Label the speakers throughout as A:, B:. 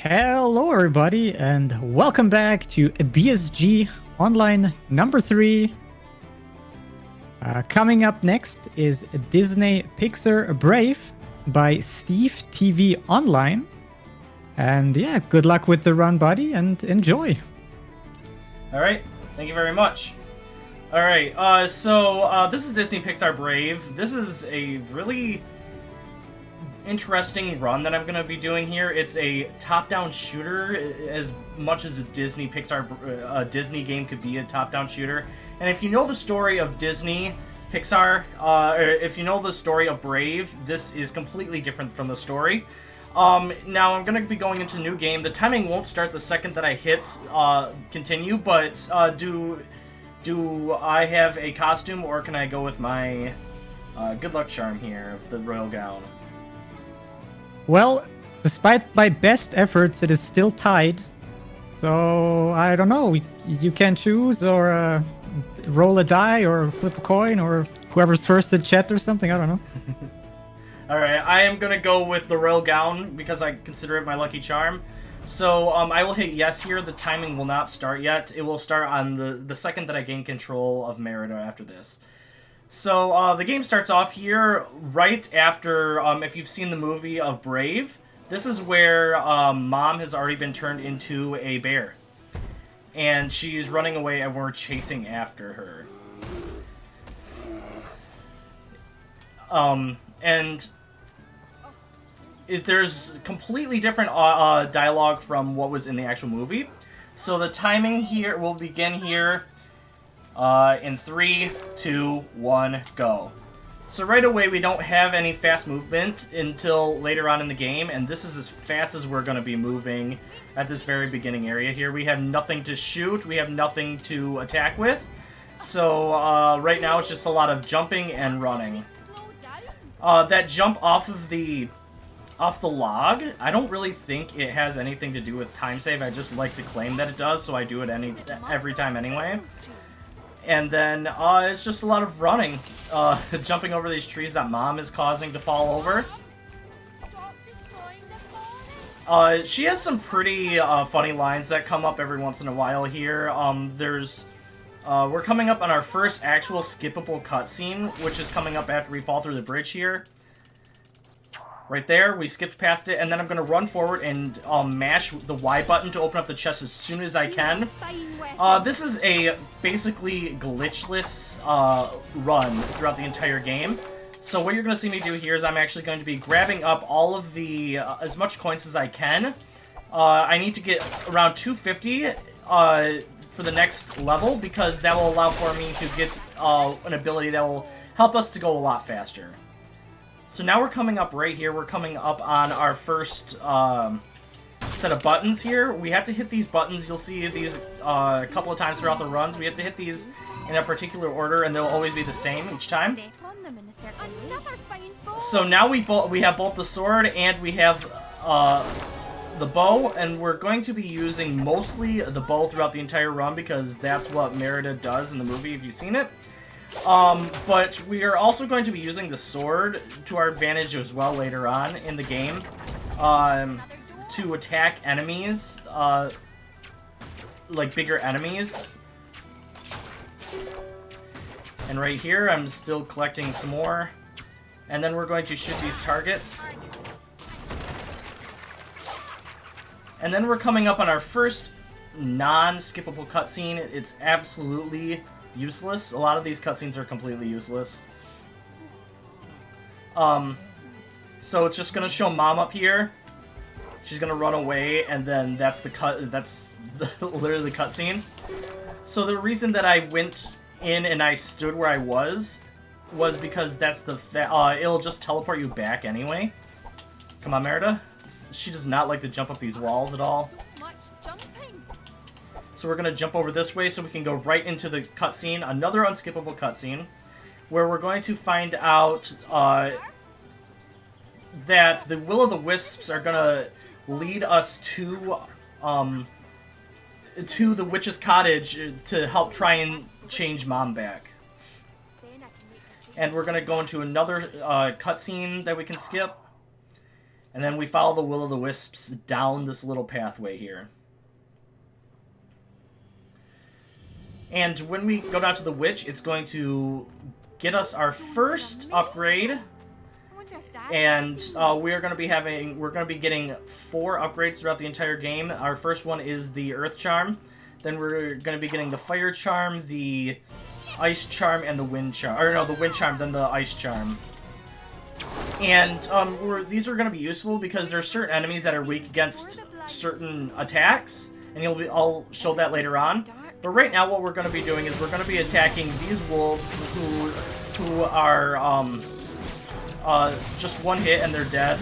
A: Hello, everybody, and welcome back to BSG Online number 3. Coming up next is Disney-Pixar Brave by Steve Online. And yeah, good luck with the run, buddy, and enjoy.
B: All right, thank you very much. All right, this is Disney-Pixar Brave. This is a really interesting run that I'm going to be doing here. It's a top-down shooter, as much as a Disney-Pixar Disney game could be a top-down shooter. And if you know the story of Disney-Pixar, or if you know the story of Brave, this is completely different from the story. Now I'm going to be going into a new game. The timing won't start the second that I hit continue, but do I have a costume, or can I go with my good luck charm here of the royal gown?
A: Well, despite my best efforts, it is still tied. So, I don't know. You can choose or roll a die or flip a coin or whoever's first in chat or something. I don't know.
B: Alright, I am going to go with the royal gown because I consider it my lucky charm. So, I will hit yes here. The timing will not start yet. It will start on the second that I gain control of Merida after this. So, the game starts off here right after, if you've seen the movie of Brave, this is where Mom has already been turned into a bear. And she's running away and we're chasing after her. There's completely different dialogue from what was in the actual movie. So the timing here will begin here. In 3, 2, 1, go. So right away we don't have any fast movement until later on in the game, and this is as fast as we're going to be moving at this very beginning area here. We have nothing to shoot, we have nothing to attack with, so right now it's just a lot of jumping and running. That jump off the log, I don't really think it has anything to do with time save. I just like to claim that it does, so I do it every time anyway. And then, it's just a lot of running. Jumping over these trees that Mom is causing to fall over. She has some pretty funny lines that come up every once in a while here. We're coming up on our first actual skippable cutscene, which is coming up after we fall through the bridge here. Right there, we skipped past it, and then I'm going to run forward and mash the Y button to open up the chest as soon as I can. This is a basically glitchless run throughout the entire game. So what you're going to see me do here is I'm actually going to be grabbing up all of the, as much coins as I can. I need to get around 250 for the next level, because that will allow for me to get an ability that will help us to go a lot faster. So now we're coming up right here. We're coming up on our first set of buttons here. We have to hit these buttons. You'll see these a couple of times throughout the runs. We have to hit these in a particular order, and they'll always be the same each time. So now we have both the sword and we have the bow, and we're going to be using mostly the bow throughout the entire run because that's what Merida does in the movie, if you've seen it. But we are also going to be using the sword to our advantage as well later on in the game, to attack enemies, like bigger enemies. And right here, I'm still collecting some more. And then we're going to shoot these targets. And then we're coming up on our first non-skippable cutscene. It's absolutely useless. A lot of these cutscenes are completely useless. So it's just gonna show Mom up here. She's gonna run away, and then that's literally the cutscene. So the reason that I went in and I stood where I was because that's it'll just teleport you back anyway. Come on, Merida. She does not like to jump up these walls at all. So we're going to jump over this way so we can go right into the cutscene, another unskippable cutscene, where we're going to find out that the Will-o'-the-Wisps are going to lead us to the witch's cottage to help try and change Mom back. And we're going to go into another cutscene that we can skip. And then we follow the will-o'-the-wisps down this little pathway here. And when we go down to the witch, it's going to get us our first upgrade. And we're going to be getting 4 upgrades throughout the entire game. Our first one is the Earth Charm. Then we're going to be getting the Fire Charm, the Ice Charm, and the Wind Charm. Or no, the Wind Charm, then the Ice Charm. And these are going to be useful because there's certain enemies that are weak against certain attacks. And I'll show that later on. But right now what we're going to be doing is we're going to be attacking these wolves who are just one hit and they're dead.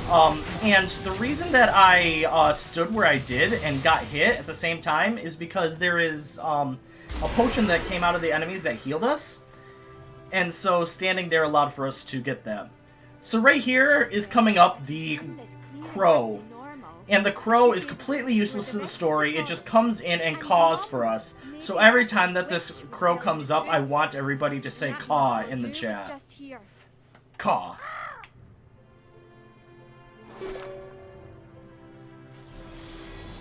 B: And the reason that I stood where I did and got hit at the same time is because there is a potion that came out of the enemies that healed us. And so standing there allowed for us to get that. So right here is coming up the crow. And the crow is completely useless to the story. It just comes in and caws for us. So every time that this crow comes up, I want everybody to say caw in the chat. Caw.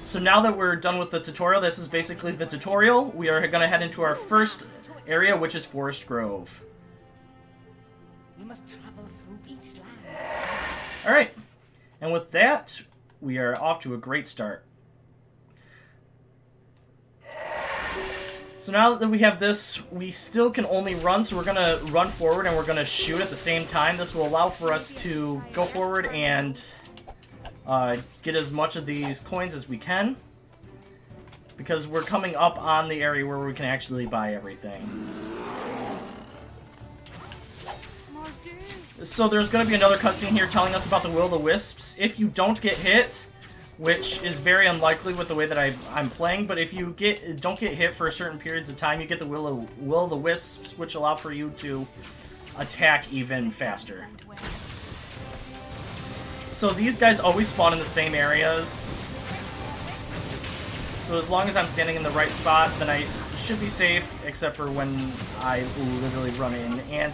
B: So now that we're done with the tutorial, this is basically the tutorial. We are going to head into our first area, which is Forest Grove.
C: We must travel through each land.
B: Alright. And with that, we are off to a great start. So now that we have this, we still can only run, so we're going to run forward and we're going to shoot at the same time. This will allow for us to go forward and get as much of these coins as we can. Because we're coming up on the area where we can actually buy everything. So there's going to be another cutscene here telling us about the will-o'-the-wisps. If you don't get hit, which is very unlikely with the way that I'm playing, but if you don't get hit for certain periods of time, you get the will-o'-the-wisps, which allow for you to attack even faster. So these guys always spawn in the same areas. So as long as I'm standing in the right spot, then I should be safe, except for when I literally run in and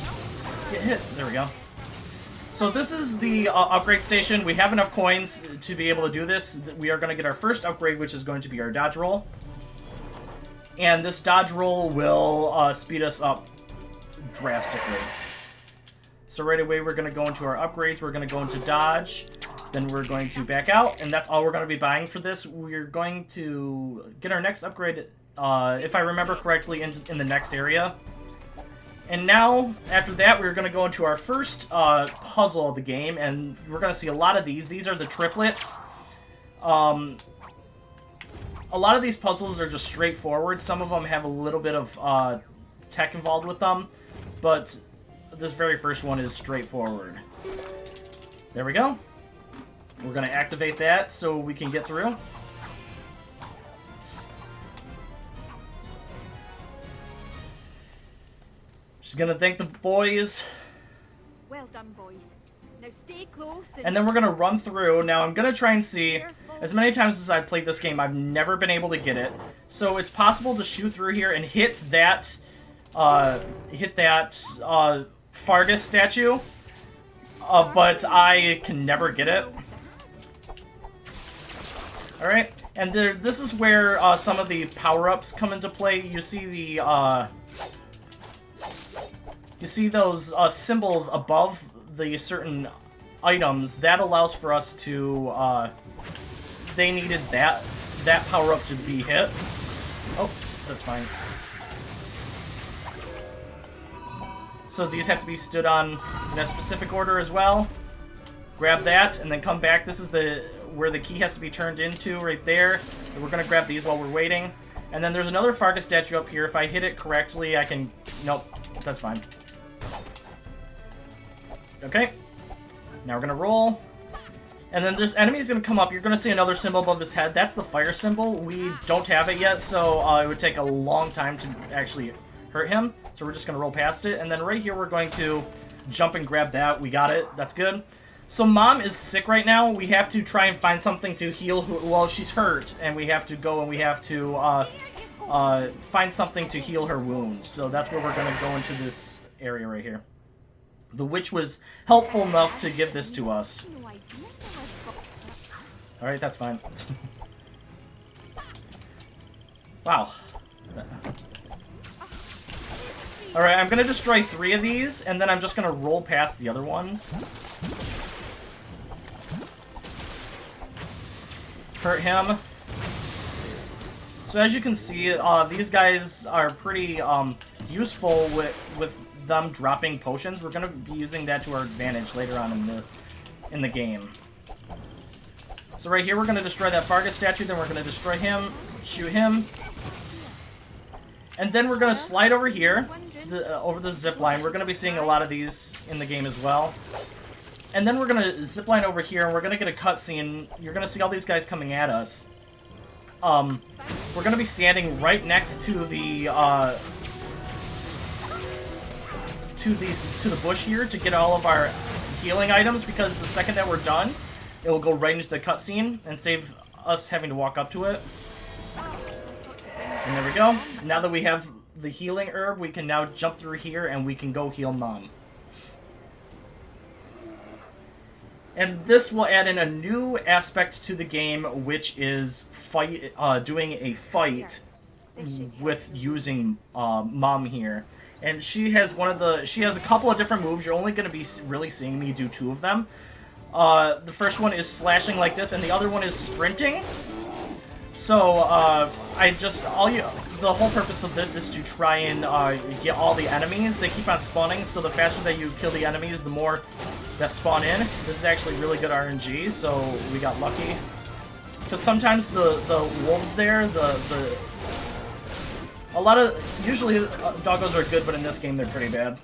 B: get hit. There we go. So this is the upgrade station. We have enough coins to be able to do this. We are going to get our first upgrade, which is going to be our dodge roll. And this dodge roll will speed us up drastically. So right away we're going to go into our upgrades. We're going to go into dodge. Then we're going to back out. And that's all we're going to be buying for this. We're going to get our next upgrade, if I remember correctly, in the next area. And now, after that, we're going to go into our first puzzle of the game, and we're going to see a lot of these. These are the triplets. A lot of these puzzles are just straightforward. Some of them have a little bit of tech involved with them, but this very first one is straightforward. There we go. We're going to activate that so we can get through. Just gonna thank the boys.
C: Well done, boys. Now stay close
B: and then we're gonna run through. Now I'm gonna try and see. As many times as I've played this game, I've never been able to get it. So it's possible to shoot through here and hit that Fargus statue. But I can never get it. Alright, and this is where some of the power-ups come into play. You see the you see those symbols above the certain items. That allows for us to, they needed that power-up to be hit. Oh, that's fine. So these have to be stood on in a specific order as well. Grab that, and then come back. This is where the key has to be turned into, right there. And we're going to grab these while we're waiting. And then there's another Fargus statue up here. If I hit it correctly, I can... Nope, that's fine. Okay, now we're going to roll. And then this enemy's going to come up. You're going to see another symbol above his head. That's the fire symbol. We don't have it yet, so it would take a long time to actually hurt him. So we're just going to roll past it. And then right here, we're going to jump and grab that. We got it. That's good. So Mom is sick right now. We have to try and find something to heal her. Well, she's hurt, and we have to go and we have to find something to heal her wounds. So that's where we're going to go into this area right here. The witch was helpful enough to give this to us. Alright, that's fine. Wow. Alright, I'm gonna destroy 3 of these, and then I'm just gonna roll past the other ones. Hurt him. So as you can see, these guys are pretty useful with them dropping potions. We're gonna be using that to our advantage later on in the game. So right here, we're gonna destroy that Vargas statue. Then we're gonna destroy him, shoot him, and then we're gonna slide over here over the zip line. We're gonna be seeing a lot of these in the game as well. And then we're gonna zip line over here, and we're gonna get a cutscene. You're gonna see all these guys coming at us. We're gonna be standing right next to the to the bush here to get all of our healing items, because the second that we're done, it will go right into the cutscene and save us having to walk up to it. And there we go. Now that we have the healing herb, we can now jump through here and we can go heal Mom. And this will add in a new aspect to the game, which is doing a fight with using Mom here. And she has a couple of different moves. You're only going to be really seeing me do 2 of them. The first one is slashing like this, and the other one is sprinting. So the whole purpose of this is to try and get all the enemies. They keep on spawning, so the faster that you kill the enemies, the more that spawn in. This is actually really good RNG, so we got lucky. Because sometimes the wolves there, usually doggos are good, but in this game they're pretty bad.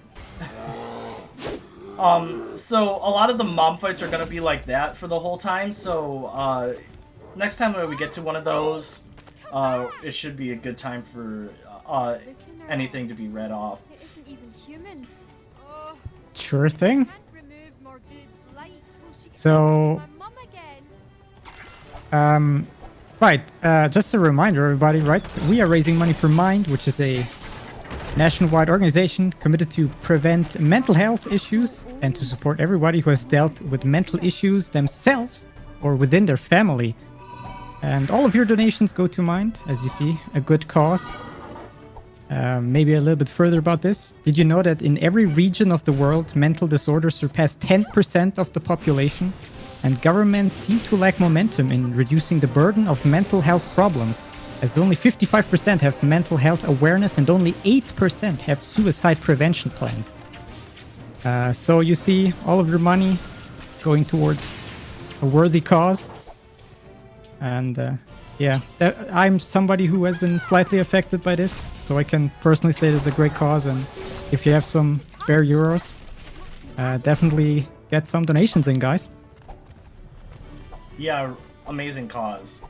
B: So a lot of the mob fights are gonna be like that for the whole time, so next time when we get to one of those, it should be a good time for anything to be read off.
A: Sure thing. So, right, just a reminder, everybody, right? We are raising money for Mind, which is a nationwide organization committed to prevent mental health issues and to support everybody who has dealt with mental issues themselves or within their family. And all of your donations go to Mind, as you see, a good cause. Maybe a little bit further about this. Did you know that in every region of the world, mental disorders surpass 10% of the population? And governments seem to lack momentum in reducing the burden of mental health problems, as only 55% have mental health awareness and only 8% have suicide prevention plans. So you see all of your money going towards a worthy cause. And yeah, I'm somebody who has been slightly affected by this, so I can personally say this is a great cause. And if you have some spare euros, definitely get some donations in, guys.
B: Yeah, amazing cause.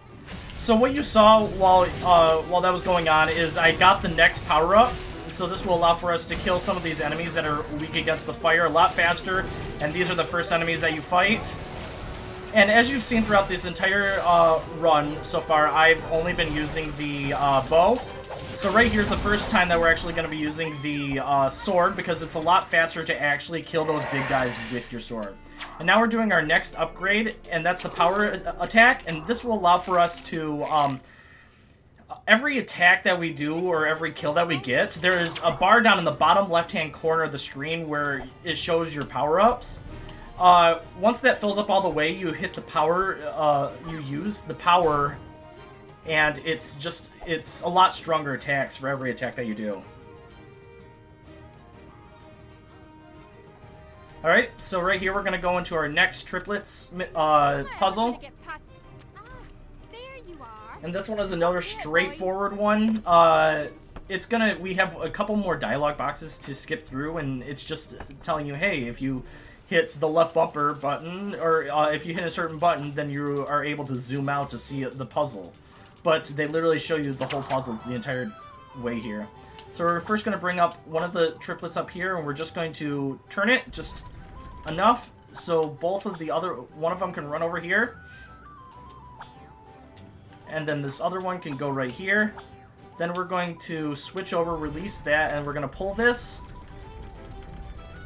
B: So what you saw while that was going on is I got the next power-up. So this will allow for us to kill some of these enemies that are weak against the fire a lot faster. And these are the first enemies that you fight. And as you've seen throughout this entire run so far, I've only been using the bow. So right here is the first time that we're actually going to be using the sword, because it's a lot faster to actually kill those big guys with your sword. And now we're doing our next upgrade, and that's the power attack. And this will allow for us to, every attack that we do or every kill that we get, there is a bar down in the bottom left-hand corner of the screen where it shows your power-ups. Once that fills up all the way, you hit the power, you use the power, and it's a lot stronger attacks for every attack that you do. Alright, so right here we're going to go into our next triplets puzzle. And this one is another straightforward one. We have a couple more dialogue boxes to skip through, and it's just telling you, hey, if you hit the left bumper button, or if you hit a certain button, then you are able to zoom out to see the puzzle. But they literally show you the whole puzzle the entire way here. So we're first going to bring up one of the triplets up here, and we're just going to turn it just enough so one of them can run over here. And then this other one can go right here. Then we're going to switch over, release that, and we're going to pull this.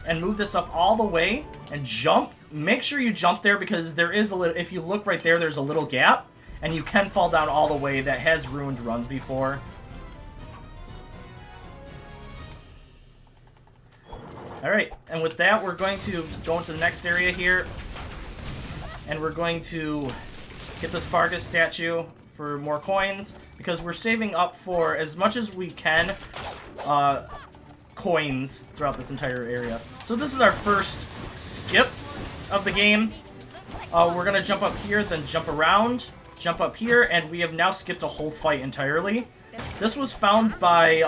B: and move this up all the way and jump. Make sure you jump there because there is a little, if you look right there, there's a little gap and you can fall down all the way. That has ruined runs before. Alright, and with that, we're going to go into the next area here. And we're going to get this Fargus statue for more coins, because we're saving up for, as much as we can, coins throughout this entire area. So this is our first skip of the game. We're going to jump up here, then jump around, jump up here, and we have now skipped a whole fight entirely. This was found by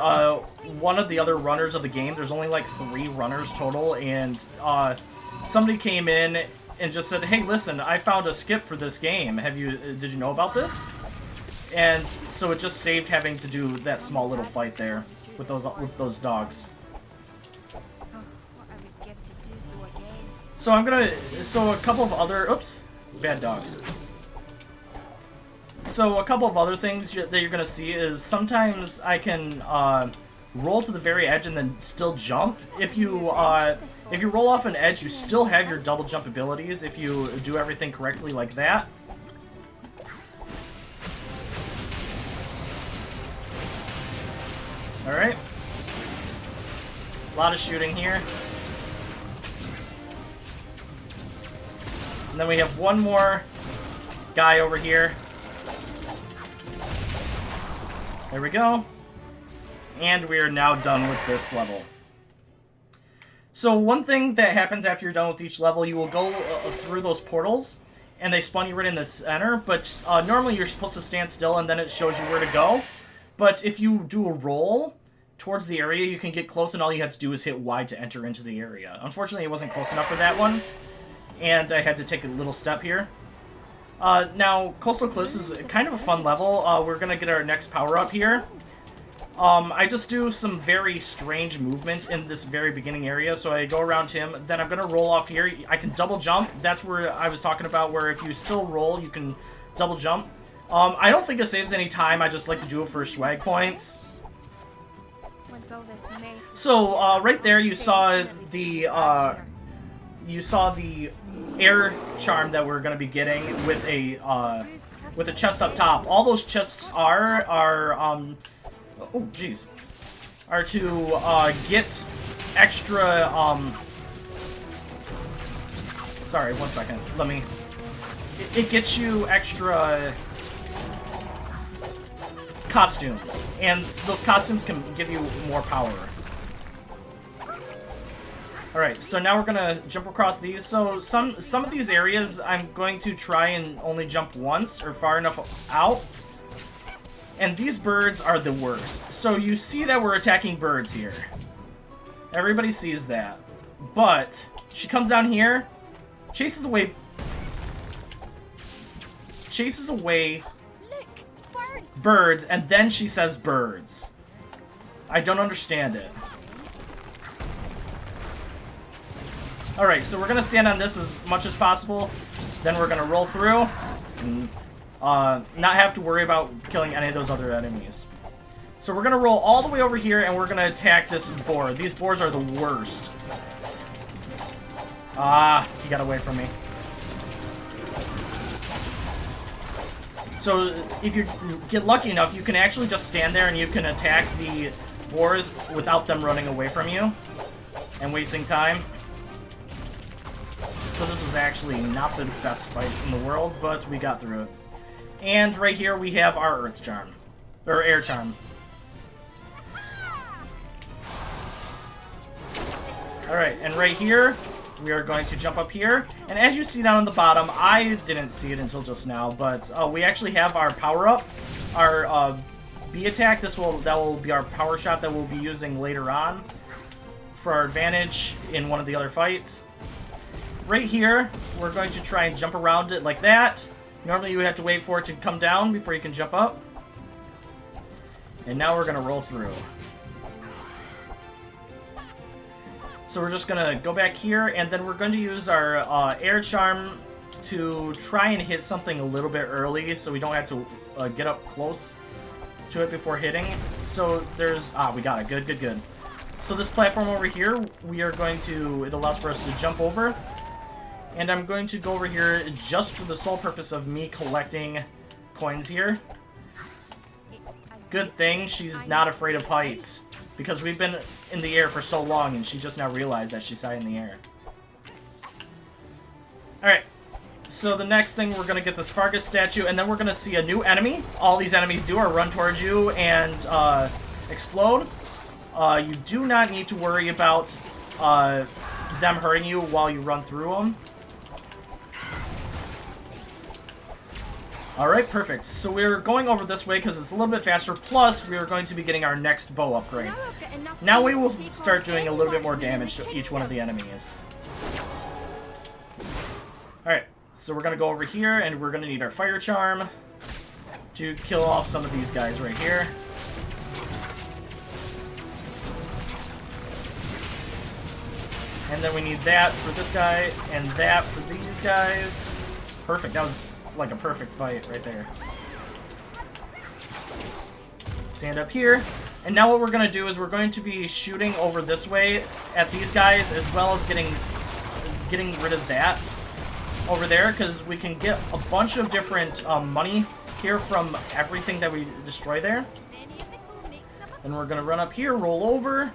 B: one of the other runners of the game. There's only like 3 runners total, and somebody came in and just said, "Hey, listen, I found a skip for this game. Did you know about this?" And so it just saved having to do that small little fight there with those dogs. So so a couple of other, oops, bad dog. So a couple of other things that you're gonna see is sometimes I can roll to the very edge and then still jump. If you roll off an edge, you still have your double jump abilities if you do everything correctly like that. Alright. A lot of shooting here. And then we have one more guy over here. There we go. And we are now done with this level. So one thing that happens after you're done with each level, you will go through those portals, and they spawn you right in the center, but normally you're supposed to stand still and then it shows you where to go. But if you do a roll towards the area, you can get close, and all you have to do is hit Y to enter into the area. Unfortunately, it wasn't close enough for that one, and I had to take a little step here. Now, Coastal Cliffs is kind of a fun level. We're going to get our next power-up here. I just do some very strange movement in this very beginning area, so I go around him, then I'm going to roll off here. I can double jump. That's where I was talking about, where if you still roll, you can double jump. I don't think it saves any time. I just like to do it for swag points. So, right there, you saw the air charm that we're going to be getting with a chest up top. All those chests are oh jeez, are to get extra sorry, one second. It gets you extra costumes, and those costumes can give you more power. Alright, so now we're gonna jump across these. So some of these areas I'm going to try and only jump once or far enough out. And these birds are the worst. So you see that we're attacking birds here. Everybody sees that. But she comes down here, chases away birds, and then she says birds. I don't understand it. Alright, so we're going to stand on this as much as possible. Then we're going to roll through and not have to worry about killing any of those other enemies. So we're going to roll all the way over here, and we're going to attack this boar. These boars are the worst. Ah, he got away from me. So if you get lucky enough, you can actually just stand there and you can attack the boars without them running away from you and wasting time. So this was actually not the best fight in the world, but we got through it. And right here we have our Earth Charm. Or Air Charm. Alright, and right here, we are going to jump up here. And as you see down on the bottom, I didn't see it until just now, but we actually have our power-up. Our B attack, that will be our power shot that we'll be using later on for our advantage in one of the other fights. Right here, we're going to try and jump around it like that. Normally you would have to wait for it to come down before you can jump up. And now we're going to roll through. So we're just going to go back here, and then we're going to use our air charm to try and hit something a little bit early so we don't have to get up close to it before hitting. So there's... Ah, we got it. Good, good, good. So this platform over here, we are going to, it allows for us to jump over. And I'm going to go over here just for the sole purpose of me collecting coins here. Good thing she's not afraid of heights, because we've been in the air for so long and she just now realized that she's high in the air. Alright, so the next thing, we're going to get this Fargus statue, and then we're going to see a new enemy. All these enemies do are run towards you and explode. You do not need to worry about them hurting you while you run through them. Alright, perfect. So we're going over this way because it's a little bit faster, plus we are going to be getting our next bow upgrade. Now we will start doing a little bit more damage to each one of the enemies. Alright, so we're going to go over here, and we're going to need our fire charm to kill off some of these guys right here. And then we need that for this guy, and that for these guys. Perfect, that was like a perfect fight right there. Stand up here. And now what we're going to do is we're going to be shooting over this way at these guys, as well as getting rid of that over there, because we can get a bunch of different money here from everything that we destroy there. And we're going to run up here, roll over,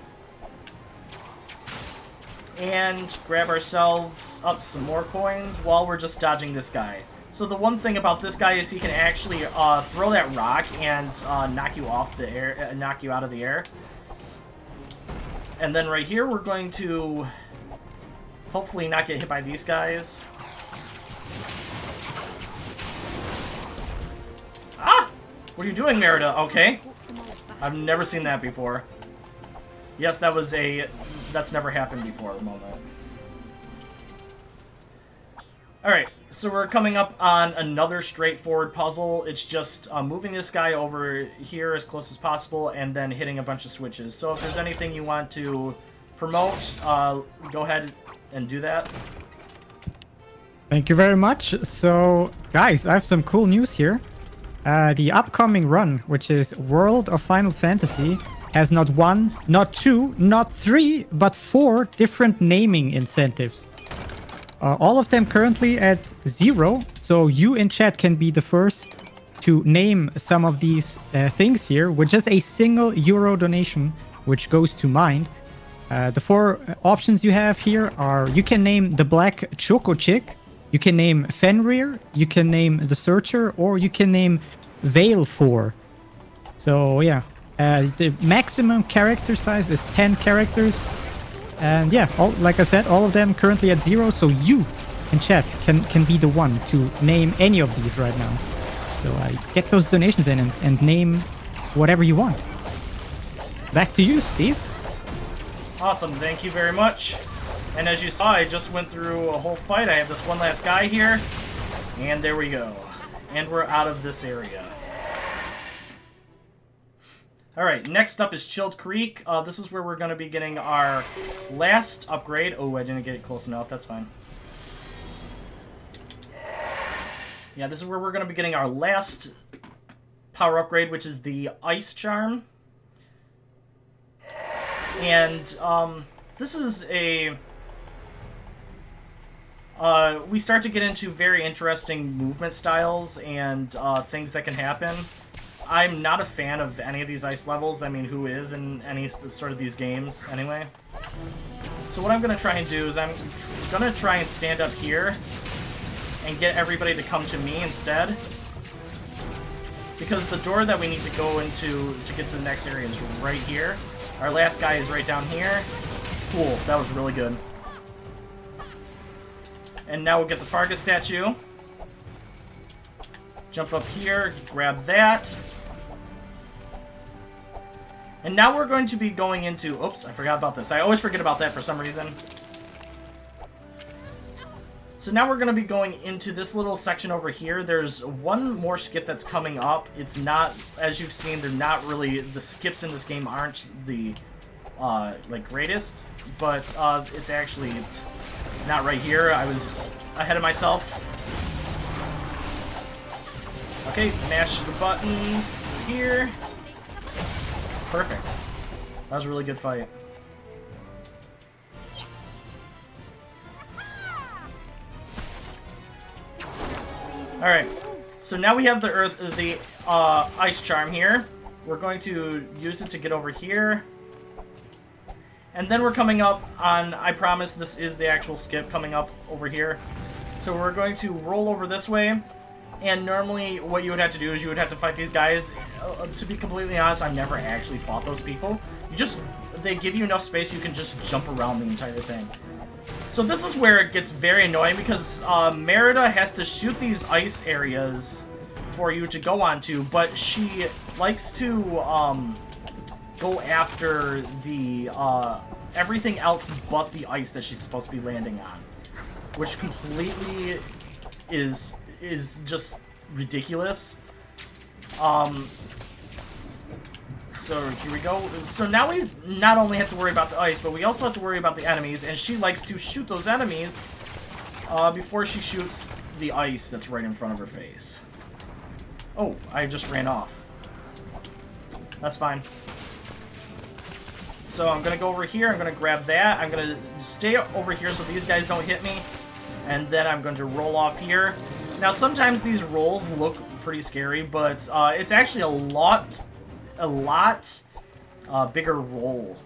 B: and grab ourselves up some more coins while we're just dodging this guy. So the one thing about this guy is he can actually throw that rock and knock you off the air, knock you out of the air. And then right here, we're going to hopefully not get hit by these guys. Ah! What are you doing, Merida? Okay. I've never seen that before. Yes, that's never happened before at the moment. Alright, so we're coming up on another straightforward puzzle. It's just moving this guy over here as close as possible and then hitting a bunch of switches. So if there's anything you want to promote, go ahead and do that.
A: Thank you very much. So, guys, I have some cool news here. The upcoming run, which is World of Final Fantasy, has not one, not two, not three, but 4 different naming incentives. All of them currently at 0, so you in chat can be the first to name some of these things here with just a single euro donation, which goes to Mind. The 4 options you have here are: you can name the Black Choco Chick, you can name Fenrir, you can name the Searcher, or you can name Veil 4. So yeah, the maximum character size is 10 characters. And yeah, like I said, all of them currently at 0, so you in chat can be the one to name any of these right now. So get those donations in and name whatever you want. Back to you, Steve.
B: Awesome, thank you very much. And as you saw, I just went through a whole fight. I have this one last guy here, and there we go. And we're out of this area. Alright, next up is Chilled Creek. This is where we're going to be getting our last upgrade. Oh, I didn't get it close enough. That's fine. Yeah, this is where we're going to be getting our last power upgrade, which is the Ice Charm. And this is a... we start to get into very interesting movement styles and things that can happen. I'm not a fan of any of these ice levels. I mean, who is in any sort of these games anyway? So what I'm going to try and do is I'm going to try and stand up here and get everybody to come to me instead. Because the door that we need to go into to get to the next area is right here. Our last guy is right down here. Cool, that was really good. And now we'll get the Fargus statue. Jump up here, grab that. And now we're going to be going into... Oops, I forgot about this. I always forget about that for some reason. So now we're going to be going into this little section over here. There's one more skip that's coming up. It's not, as you've seen, they're not really... The skips in this game aren't the, like, greatest. But it's actually not right here. I was ahead of myself. Okay, mash the buttons here. Perfect. That was a really good fight. Alright, so now we have the ice charm here. We're going to use it to get over here. And then we're coming up on, I promise this is the actual skip coming up over here. So we're going to roll over this way. And normally what you would have to do is you would have to fight these guys. To be completely honest, I've never actually fought those people. They give you enough space you can just jump around the entire thing. So this is where it gets very annoying because Merida has to shoot these ice areas for you to go onto, but she likes to go after the everything else but the ice that she's supposed to be landing on, which completely is just ridiculous. So here we go. So now we not only have to worry about the ice, but we also have to worry about the enemies, and she likes to shoot those enemies before she shoots the ice that's right in front of her face. Oh, I just ran off. That's fine. So I'm gonna go over here, I'm gonna grab that, I'm gonna stay over here so these guys don't hit me, and then I'm going to roll off here. Now sometimes these rolls look pretty scary, but it's actually a lot bigger roll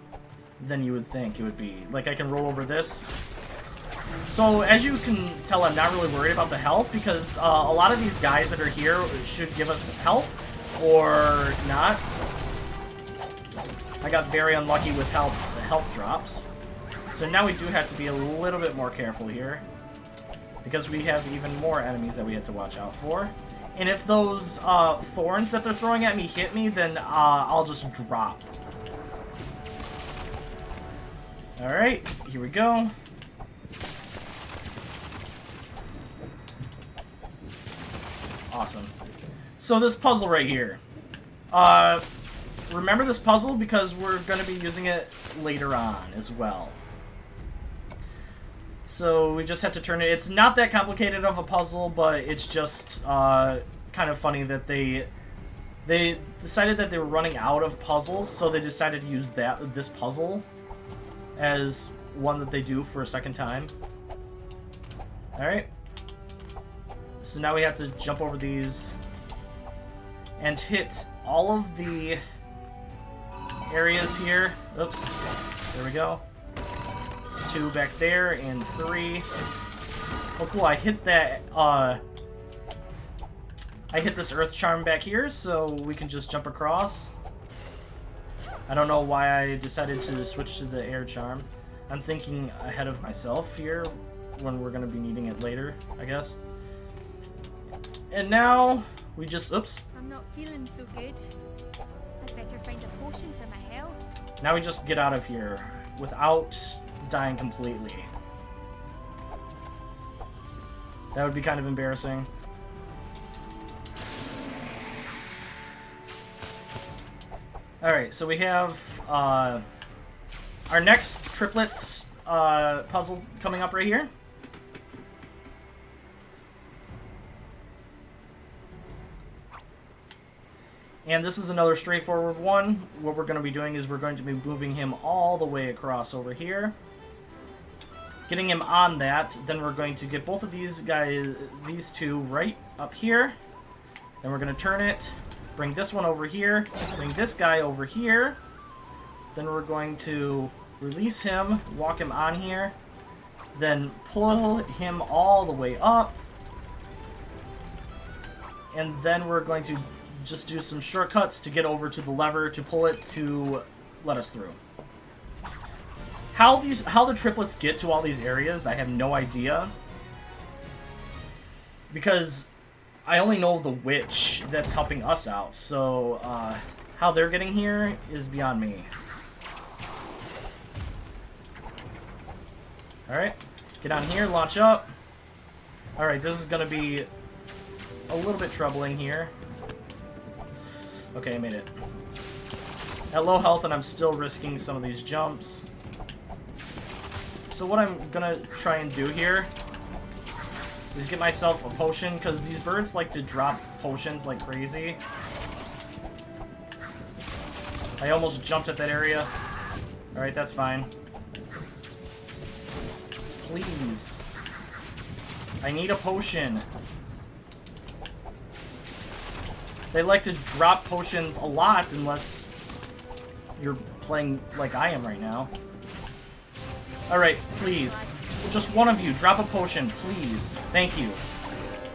B: than you would think it would be. Like, I can roll over this. So as you can tell, I'm not really worried about the health because a lot of these guys that are here should give us health or not. I got very unlucky with health drops. So now we do have to be a little bit more careful here because we have even more enemies that we have to watch out for. And if those thorns that they're throwing at me hit me, then I'll just drop. Alright, here we go. Awesome. So this puzzle right here. Remember this puzzle because we're going to be using it later on as well. So we just have to turn it. It's not that complicated of a puzzle, but it's just kind of funny that they decided that they were running out of puzzles, so they decided to use this puzzle as one that they do for a second time. Alright. So now we have to jump over these and hit all of the areas here. Oops. There we go. 2 back there, and 3. Oh, cool. I hit that, I hit this earth charm back here, so we can just jump across. I don't know why I decided to switch to the air charm. I'm thinking ahead of myself here when we're going to be needing it later, I guess. And now we just, oops.
D: I'm not feeling so good. I'd better find a potion for my health.
B: Now we just get out of here without dying completely. That would be kind of embarrassing. Alright, so we have our next triplets puzzle coming up right here. And this is another straightforward one. What we're going to be doing is we're going to be moving him all the way across over here. Getting him on that, then we're going to get both of these guys, these two, right up here. Then we're going to turn it, bring this one over here, bring this guy over here. Then we're going to release him, walk him on here, then pull him all the way up. And then we're going to just do some shortcuts to get over to the lever to pull it to let us through. How the triplets get to all these areas, I have no idea. Because I only know the witch that's helping us out, so how they're getting here is beyond me. Alright, get on here, launch up. Alright, this is gonna be a little bit troubling here. Okay, I made it. At low health, and I'm still risking some of these jumps. So what I'm gonna try and do here is get myself a potion, because these birds like to drop potions like crazy. I almost jumped at that area. Alright, that's fine. Please. I need a potion. They like to drop potions a lot unless you're playing like I am right now. Alright, please. Just one of you, drop a potion, please. Thank you.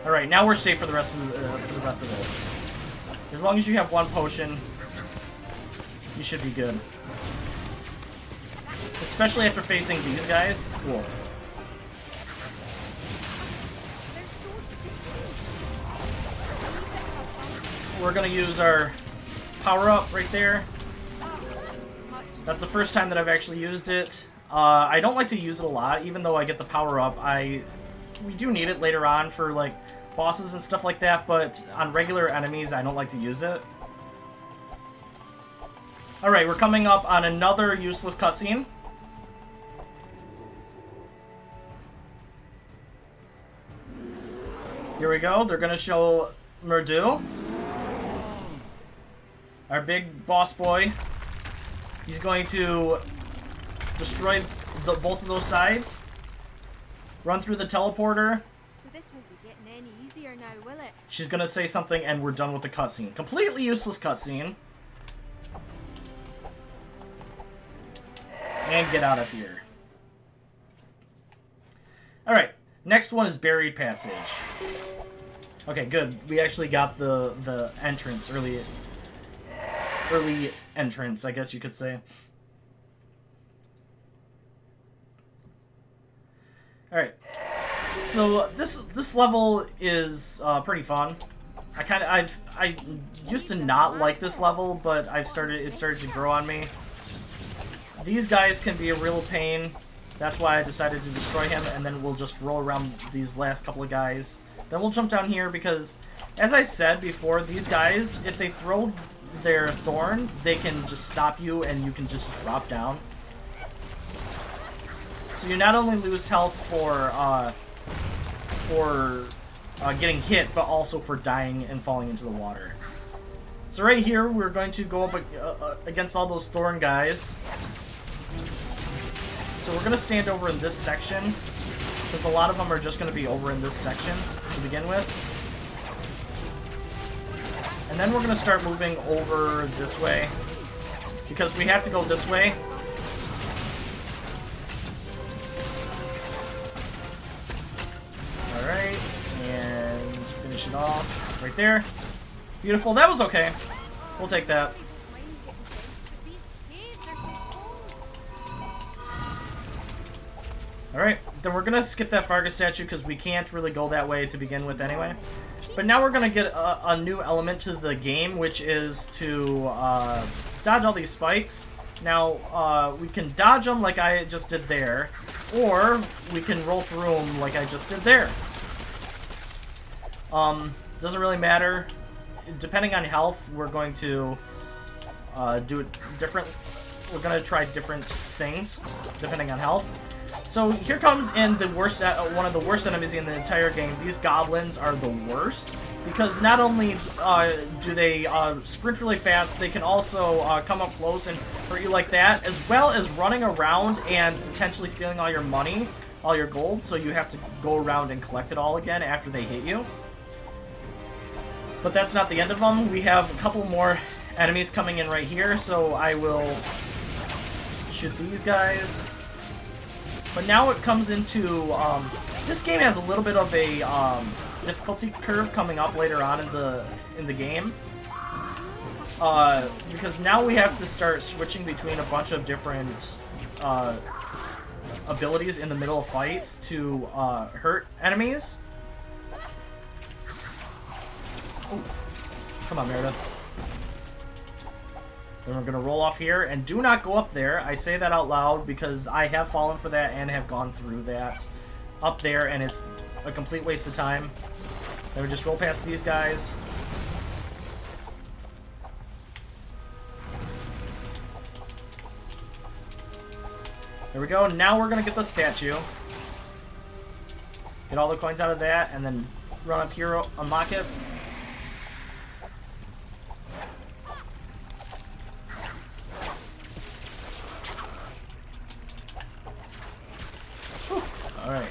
B: Alright, now we're safe for the rest of this. As long as you have one potion, you should be good. Especially after facing these guys. Cool. We're gonna use our power-up right there. That's the first time that I've actually used it. I don't like to use it a lot, even though I get the power-up. We do need it later on for, like, bosses and stuff like that, but on regular enemies, I don't like to use it. Alright, we're coming up on another useless cutscene. Here we go. They're gonna show Murdu, our big boss boy. He's going to destroy both of those sides. Run through the teleporter.
D: So this won't be getting any easier now, will it?
B: She's gonna say something and we're done with the cutscene. Completely useless cutscene. And get out of here. Alright, next one is Buried Passage. Okay, good. We actually got the entrance, early entrance, I guess you could say. Alright. So this level is pretty fun. I used to not like this level, but it started to grow on me. These guys can be a real pain. That's why I decided to destroy him, and then we'll just roll around these last couple of guys. Then we'll jump down here because, as I said before, these guys, if they throw their thorns, they can just stop you and you can just drop down. So you not only lose health for getting hit, but also for dying and falling into the water. So right here, we're going to go up against all those thorn guys. So we're going to stand over in this section, because a lot of them are just going to be over in this section to begin with. And then we're going to start moving over this way, because we have to go this way. Alright, and finish it off right there. Beautiful, that was okay. We'll take that. Alright, then we're gonna skip that Fargus statue because we can't really go that way to begin with anyway. But now we're gonna get a new element to the game, which is to dodge all these spikes. Now, we can dodge them like I just did there, or we can roll through them like I just did there. Doesn't really matter. Depending on health, we're going to do it different. We're gonna try different things depending on health. So here comes in the worst, one of the worst enemies in the entire game. These goblins are the worst because not only do they sprint really fast, they can also come up close and hurt you like that, as well as running around and potentially stealing all your money, all your gold. So you have to go around and collect it all again after they hit you. But that's not the end of them. We have a couple more enemies coming in right here, so I will shoot these guys. But now it comes into, this game has a little bit of a difficulty curve coming up later on in the game. Because now we have to start switching between a bunch of different abilities in the middle of fights to hurt enemies. Ooh. Come on, Meredith. Then we're going to roll off here, and do not go up there. I say that out loud because I have fallen for that and have gone through that up there, and it's a complete waste of time. Then we just roll past these guys. There we go. Now we're going to get the statue. Get all the coins out of that, and then run up here, unlock it. Alright.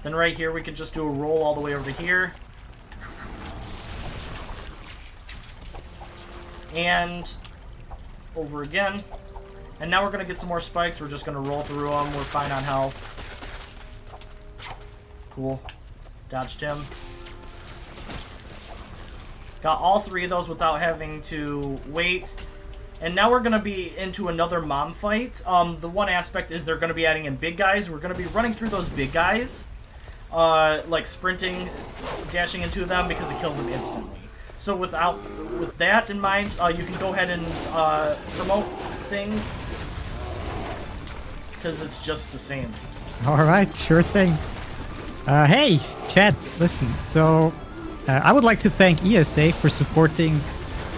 B: Then right here, we could just do a roll all the way over here. And over again. And now we're going to get some more spikes. We're just going to roll through them. We're fine on health. Cool. Dodged him. Got all 3 of those without having to wait. And now we're going to be into another mom fight. The one aspect is they're going to be adding in big guys. We're going to be running through those big guys. Like sprinting, dashing into them because it kills them instantly. So with that in mind, you can go ahead and promote things. Because it's just the same.
A: Alright, sure thing. Hey, chat, listen. So, I would like to thank ESA for supporting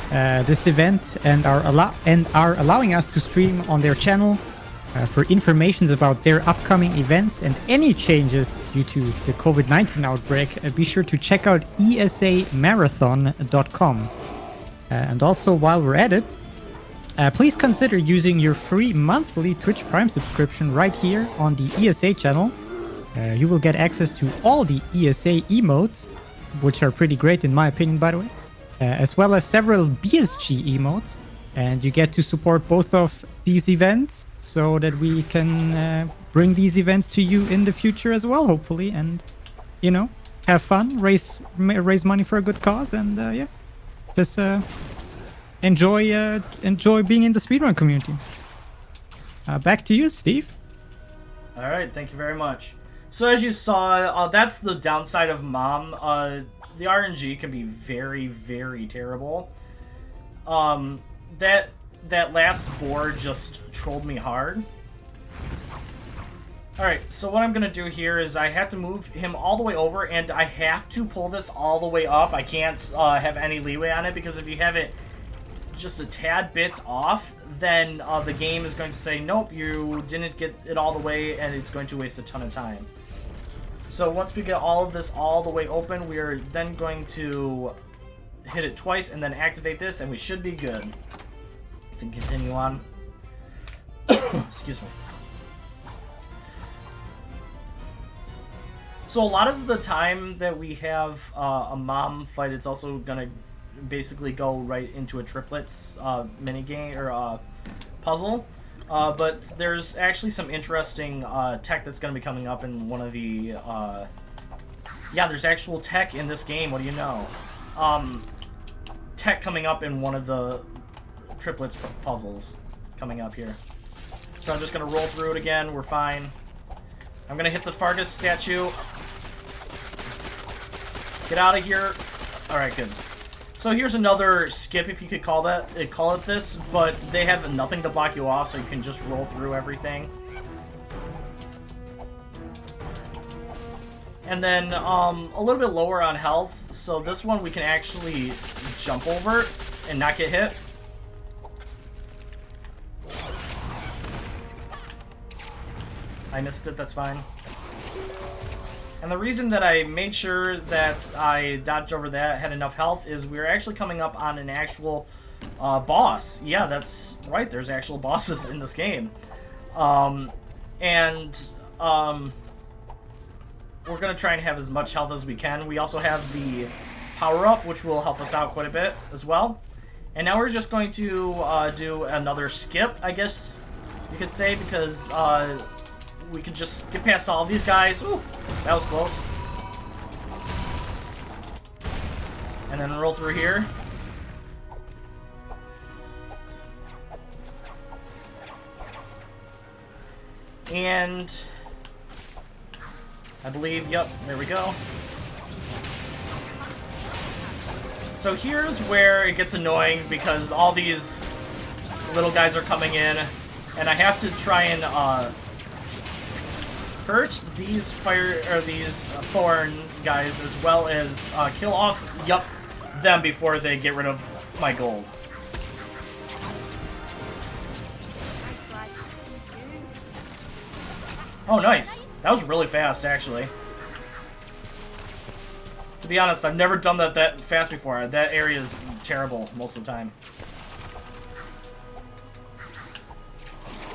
A: this event and are allowing us to stream on their channel. For information about their upcoming events and any changes due to the COVID-19 outbreak, be sure to check out esamarathon.com. And also, while we're at it, please consider using your free monthly Twitch Prime subscription right here on the ESA channel. You will get access to all the ESA emotes, which are pretty great in my opinion, by the way, as well as several BSG emotes. And you get to support both of these events so that we can bring these events to you in the future as well, hopefully. And, you know, have fun, raise money for a good cause, and yeah, just enjoy being in the speedrun community. Back to you, Steve.
B: All right, thank you very much. So as you saw, that's the downside of Mom. The RNG can be very, very terrible. That last board just trolled me hard. Alright, so what I'm going to do here is I have to move him all the way over, and I have to pull this all the way up. I can't have any leeway on it, because if you have it just a tad bit off, then the game is going to say, nope, you didn't get it all the way, and it's going to waste a ton of time. So once we get all of this all the way open, we are then going to hit it twice and then activate this, and we should be good to continue on. Excuse me. So a lot of the time that we have a mom fight, it's also gonna basically go right into a triplets minigame or puzzle. But there's actually some interesting tech that's gonna be coming up in one of the yeah, there's actual tech in this game. What do you know? Tech coming up in one of the triplets puzzles coming up here. So I'm just gonna roll through it again. We're fine. I'm gonna hit the Fargus statue. Get out of here. Alright, good. So here's another skip, if you could call it this, but they have nothing to block you off, so you can just roll through everything. And then a little bit lower on health, so this one we can actually jump over and not get hit. I missed it, that's fine. And the reason that I made sure that I dodged over that, had enough health, is we're actually coming up on an actual boss. Yeah, that's right, there's actual bosses in this game. We're going to try and have as much health as we can. We also have the power-up, which will help us out quite a bit as well. And now we're just going to do another skip, I guess you could say, because we can just get past all of these guys. Ooh, that was close. And then roll through here. And I believe, yep, there we go. So here's where it gets annoying, because all these little guys are coming in, and I have to try and hurt these thorn guys, as well as kill off them before they get rid of my gold. Oh, nice. That was really fast, actually. To be honest, I've never done that fast before. That area is terrible most of the time.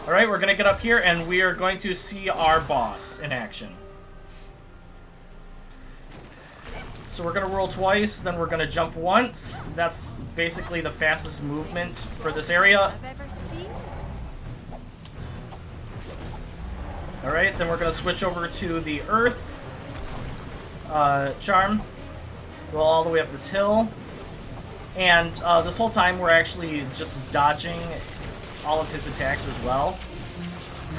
B: Alright, we're gonna get up here and we are going to see our boss in action. So we're gonna roll twice, then we're gonna jump once. That's basically the fastest movement for this area.
D: I've ever seen.
B: Alright, then we're gonna switch over to the Earth charm. Go all the way up this hill. And this whole time we're actually just dodging all of his attacks as well.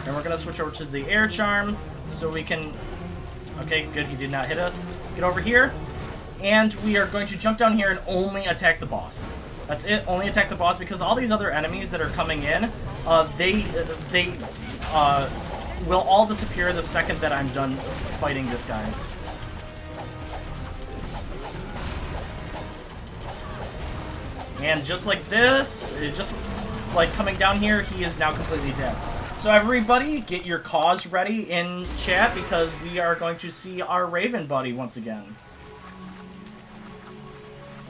B: And we're gonna switch over to the air charm so we can... Okay, good, he did not hit us. Get over here. And we are going to jump down here and only attack the boss. That's it, only attack the boss, because all these other enemies that are coming in, they will all disappear the second that I'm done fighting this guy. And just like this, just like coming down here, he is now completely dead. So everybody, get your cause ready in chat, because we are going to see our Raven buddy once again.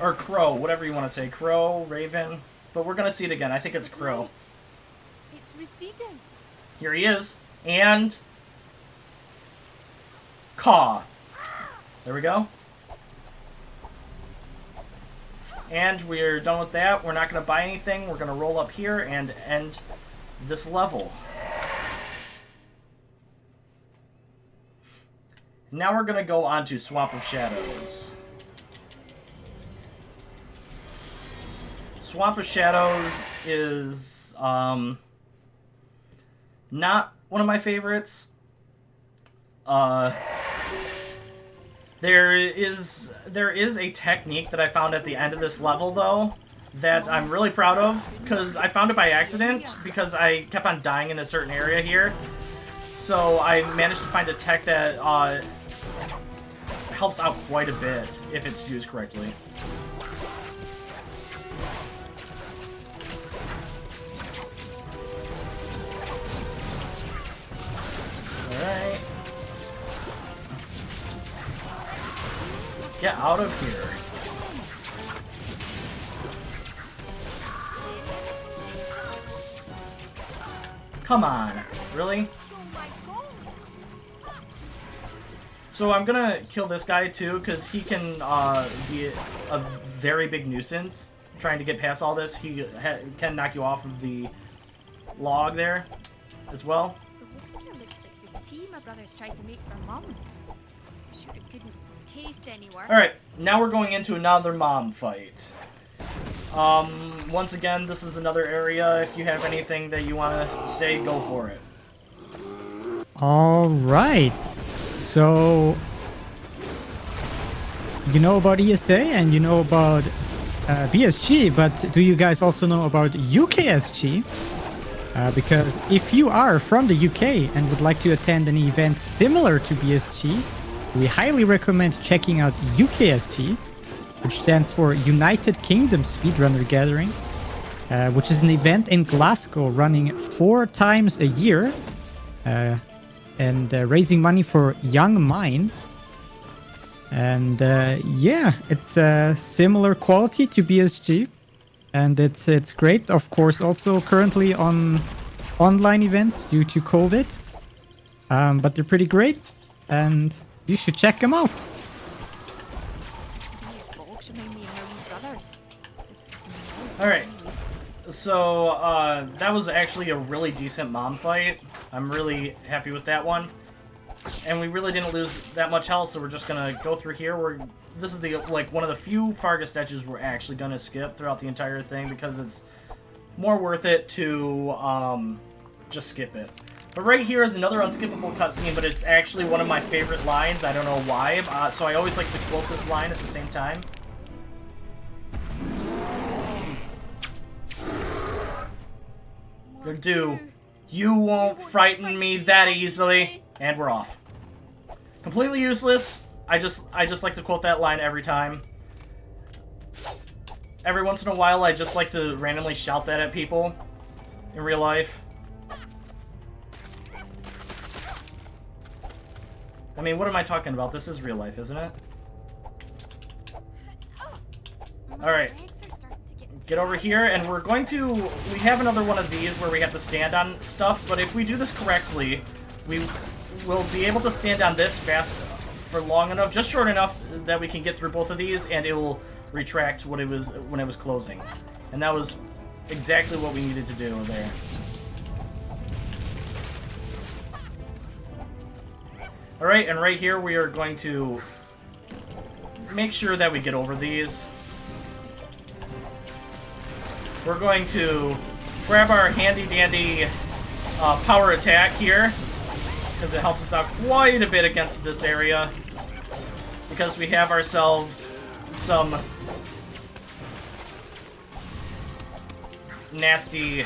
B: Or Crow, whatever you want to say. Crow, Raven. But we're going to see it again. I think it's Crow.
D: It's receding.
B: Here he is. And... Caw. There we go. And we're done with that. We're not going to buy anything. We're going to roll up here and end this level. Now we're going to go on to Swamp of Shadows. Swamp of Shadows is not one of my favorites. There is a technique that I found at the end of this level, though, that I'm really proud of, because I found it by accident, because I kept on dying in a certain area here. So I managed to find a tech that helps out quite a bit if it's used correctly. Alright. Get out of here. Come on. Really? So I'm gonna kill this guy too, because he can be a very big nuisance trying to get past all this. He can knock you off of the log there as well.
D: The water looks like the tea my brothers tried to make for Mum. I'm sure it couldn't taste any worse.
B: Alright, now we're going into another mom fight. Once again, this is another area. If you have anything that you want to say, go for it.
A: Alright. So, you know about ESA and you know about BSG, but do you guys also know about UKSG? Because if you are from the UK and would like to attend an event similar to BSG, we highly recommend checking out UKSG, which stands for United Kingdom Speedrunner Gathering, which is an event in Glasgow running 4 times a year and raising money for young minds. And yeah, it's a similar quality to BSG, and it's great. Of course, also currently on online events due to COVID, but they're pretty great, and you should check them out.
B: Alright, so that was actually a really decent mom fight. I'm really happy with that one. And we really didn't lose that much health, so we're just gonna go through here. This is the one of the few Fargus sketches we're actually gonna skip throughout the entire thing, because it's more worth it to just skip it. But right here is another unskippable cutscene, but it's actually one of my favorite lines. I don't know why, so I always like to quote this line at the same time. Do. You won't frighten me that easily. And we're off. Completely useless. I just like to quote that line every time. Every once in a while, I just like to randomly shout that at people in real life. I mean, what am I talking about? This is real life, isn't it? Alright. Get over here, and we're going to... We have another one of these where we have to stand on stuff, but if we do this correctly, we will be able to stand on this for long enough, just short enough that we can get through both of these, and it will retract what it was when it was closing. And that was exactly what we needed to do there. Alright, and right here we are going to make sure that we get over these. We're going to grab our handy-dandy power attack here, because it helps us out quite a bit against this area. Because we have ourselves some nasty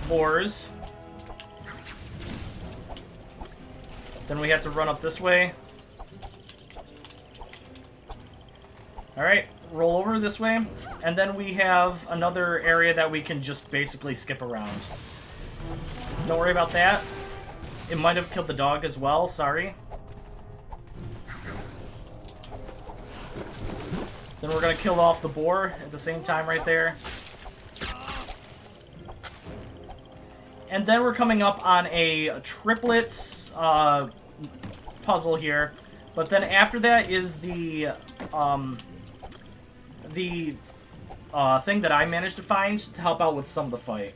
B: boars. Then we have to run up this way. Alright, roll over this way. And then we have another area that we can just basically skip around. Don't worry about that. It might have killed the dog as well, sorry. Then we're gonna kill off the boar at the same time right there. And then we're coming up on a triplets puzzle here. But then after that is the thing that I managed to find to help out with some of the fight.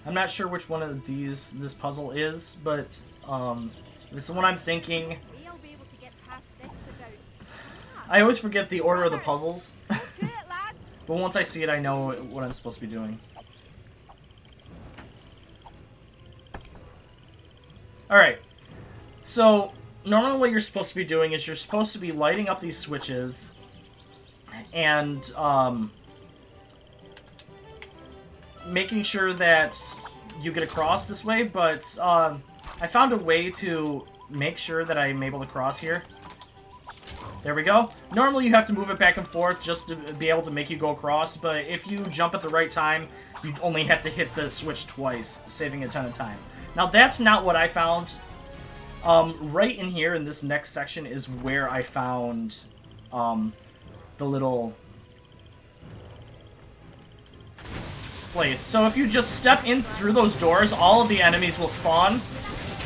B: I'm not sure which one of these this puzzle is, but this is the one I'm thinking.
D: We'll be able to get past this without...
B: I always forget the order of the puzzles.
D: To it, lads.
B: But once I see it, I know what I'm supposed to be doing. Alright. So, normally what you're supposed to be doing is you're supposed to be lighting up these switches and making sure that you get across this way, but I found a way to make sure that I'm able to cross here. There we go. Normally you have to move it back and forth just to be able to make you go across, but if you jump at the right time, you only have to hit the switch twice, saving a ton of time. Now that's not what I found. Right in here in this next section is where I found the little place. So if you just step in through those doors, all of the enemies will spawn,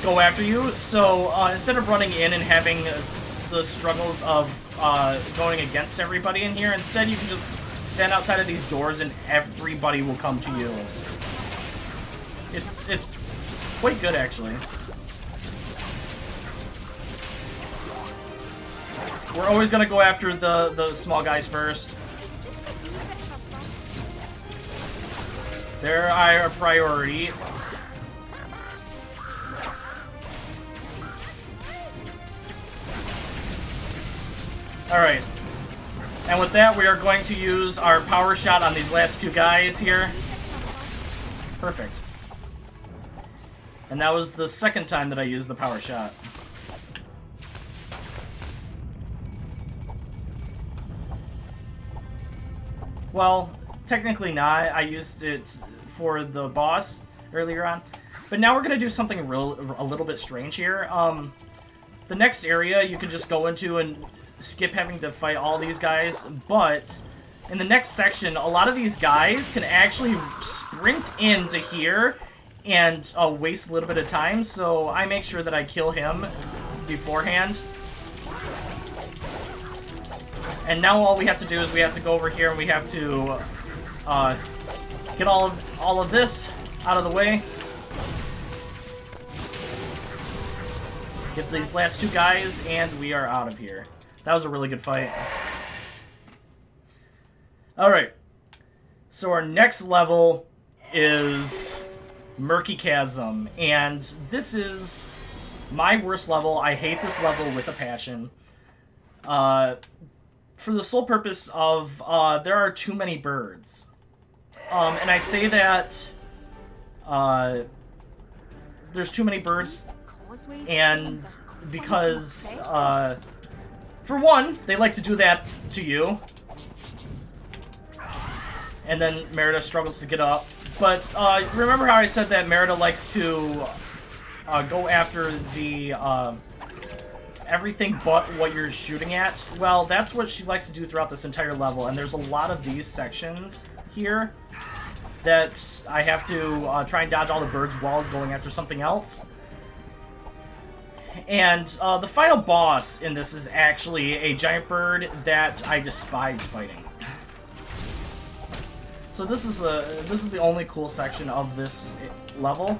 B: go after you. So instead of running in and having the struggles of going against everybody in here, instead you can just stand outside of these doors and everybody will come to you. It's quite good, actually. We're always gonna go after the small guys first. They're our priority. Alright. And with that, we are going to use our power shot on these last two guys here. Perfect. And that was the second time that I used the power shot. Well, technically not. I used it for the boss earlier on. But now we're going to do something a little bit strange here. The next area you can just go into and skip having to fight all these guys. But in the next section, a lot of these guys can actually sprint into here and waste a little bit of time. So I make sure that I kill him beforehand. And now all we have to do is we have to go over here and we have to get all of this out of the way. Get these last two guys, and we are out of here. That was a really good fight. Alright. So our next level is Murky Chasm. And this is my worst level. I hate this level with a passion. For the sole purpose of, there are too many birds. And I say that, there's too many birds, and because, for one, they like to do that to you. And then Merida struggles to get up. But, remember how I said that Merida likes to, go after the, everything but what you're shooting at? Well, that's what she likes to do throughout this entire level, and there's a lot of these sections here that I have to try and dodge all the birds while going after something else. And the final boss in this is actually a giant bird that I despise fighting. So this is the only cool section of this level,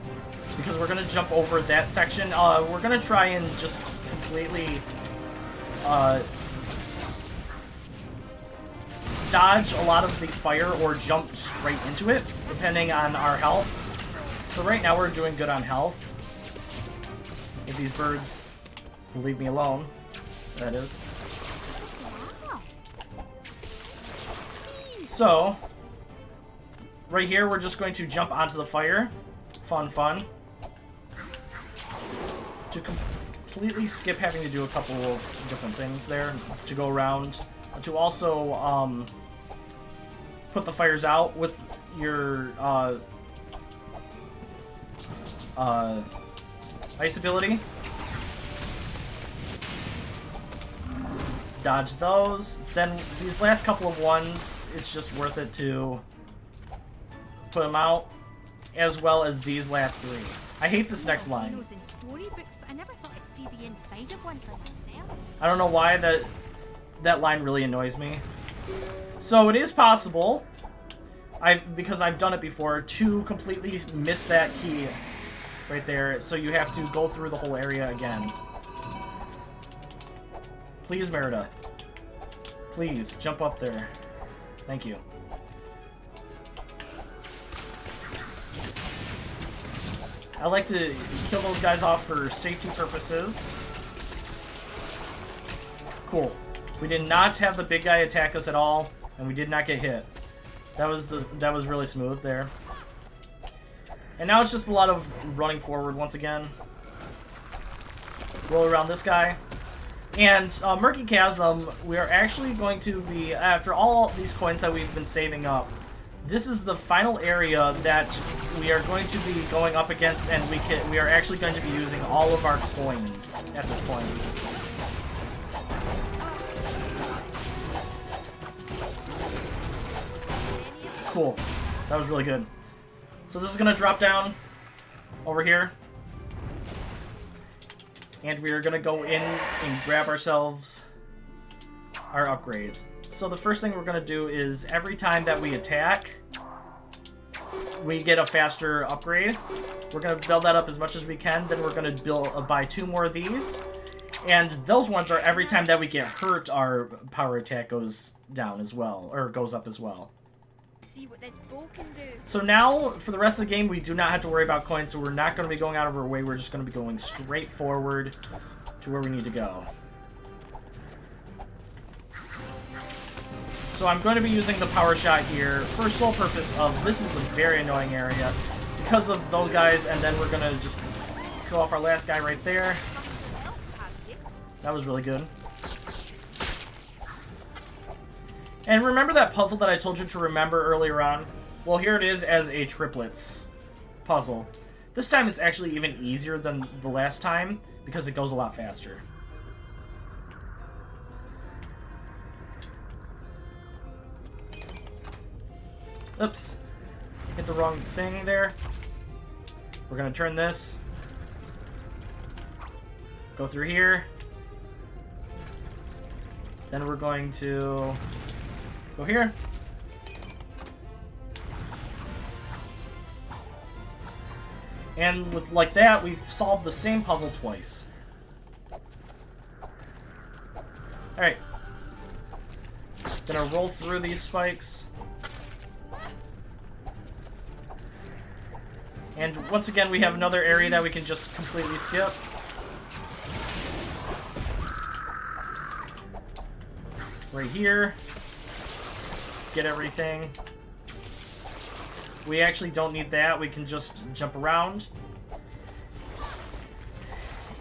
B: because we're gonna jump over that section. We're gonna try and just completely dodge a lot of the fire or jump straight into it, depending on our health. So right now we're doing good on health. If these birds will leave me alone, that is. So, right here we're just going to jump onto the fire. Fun, fun. To completely skip having to do a couple of different things there to go around. To also put the fires out with your ice ability. Dodge those. Then these last couple of ones, it's just worth it to put them out, as well as these last three. I hate this next line. I don't know why that line really annoys me. So it is possible, because I've done it before, to completely miss that key right there, so you have to go through the whole area again. Please, Merida. Please, jump up there. Thank you. I like to kill those guys off for safety purposes. Cool. We did not have the big guy attack us at all, and we did not get hit. That was really smooth there. And now it's just a lot of running forward once again. Roll around this guy. And Murky Chasm, we are actually going to be, after all these coins that we've been saving up, this is the final area that we are going to be going up against, and we are actually going to be using all of our coins at this point. Cool. That was really good. So this is going to drop down over here. And we are going to go in and grab ourselves our upgrades. So the first thing we're going to do is every time that we attack, we get a faster upgrade. We're going to build that up as much as we can. Then we're going to buy 2 more of these. And those ones are every time that we get hurt, our power attack goes down as well, or goes up as well.
D: See what this bow can do.
B: So now, for the rest of the game, we do not have to worry about coins, so we're not going to be going out of our way. We're just going to be going straight forward to where we need to go. So I'm going to be using the power shot here for sole purpose of this is a very annoying area because of those guys, and then we're going to just kill off our last guy right there. That was really good. And remember that puzzle that I told you to remember earlier on? Well, here it is as a triplets puzzle. This time it's actually even easier than the last time because it goes a lot faster. Oops. Hit the wrong thing there. We're gonna turn this. Go through here. Then we're going to go here. And with like that, we've solved the same puzzle twice. Alright. Gonna roll through these spikes. And once again, we have another area that we can just completely skip. Right here. Get everything. We actually don't need that. We can just jump around.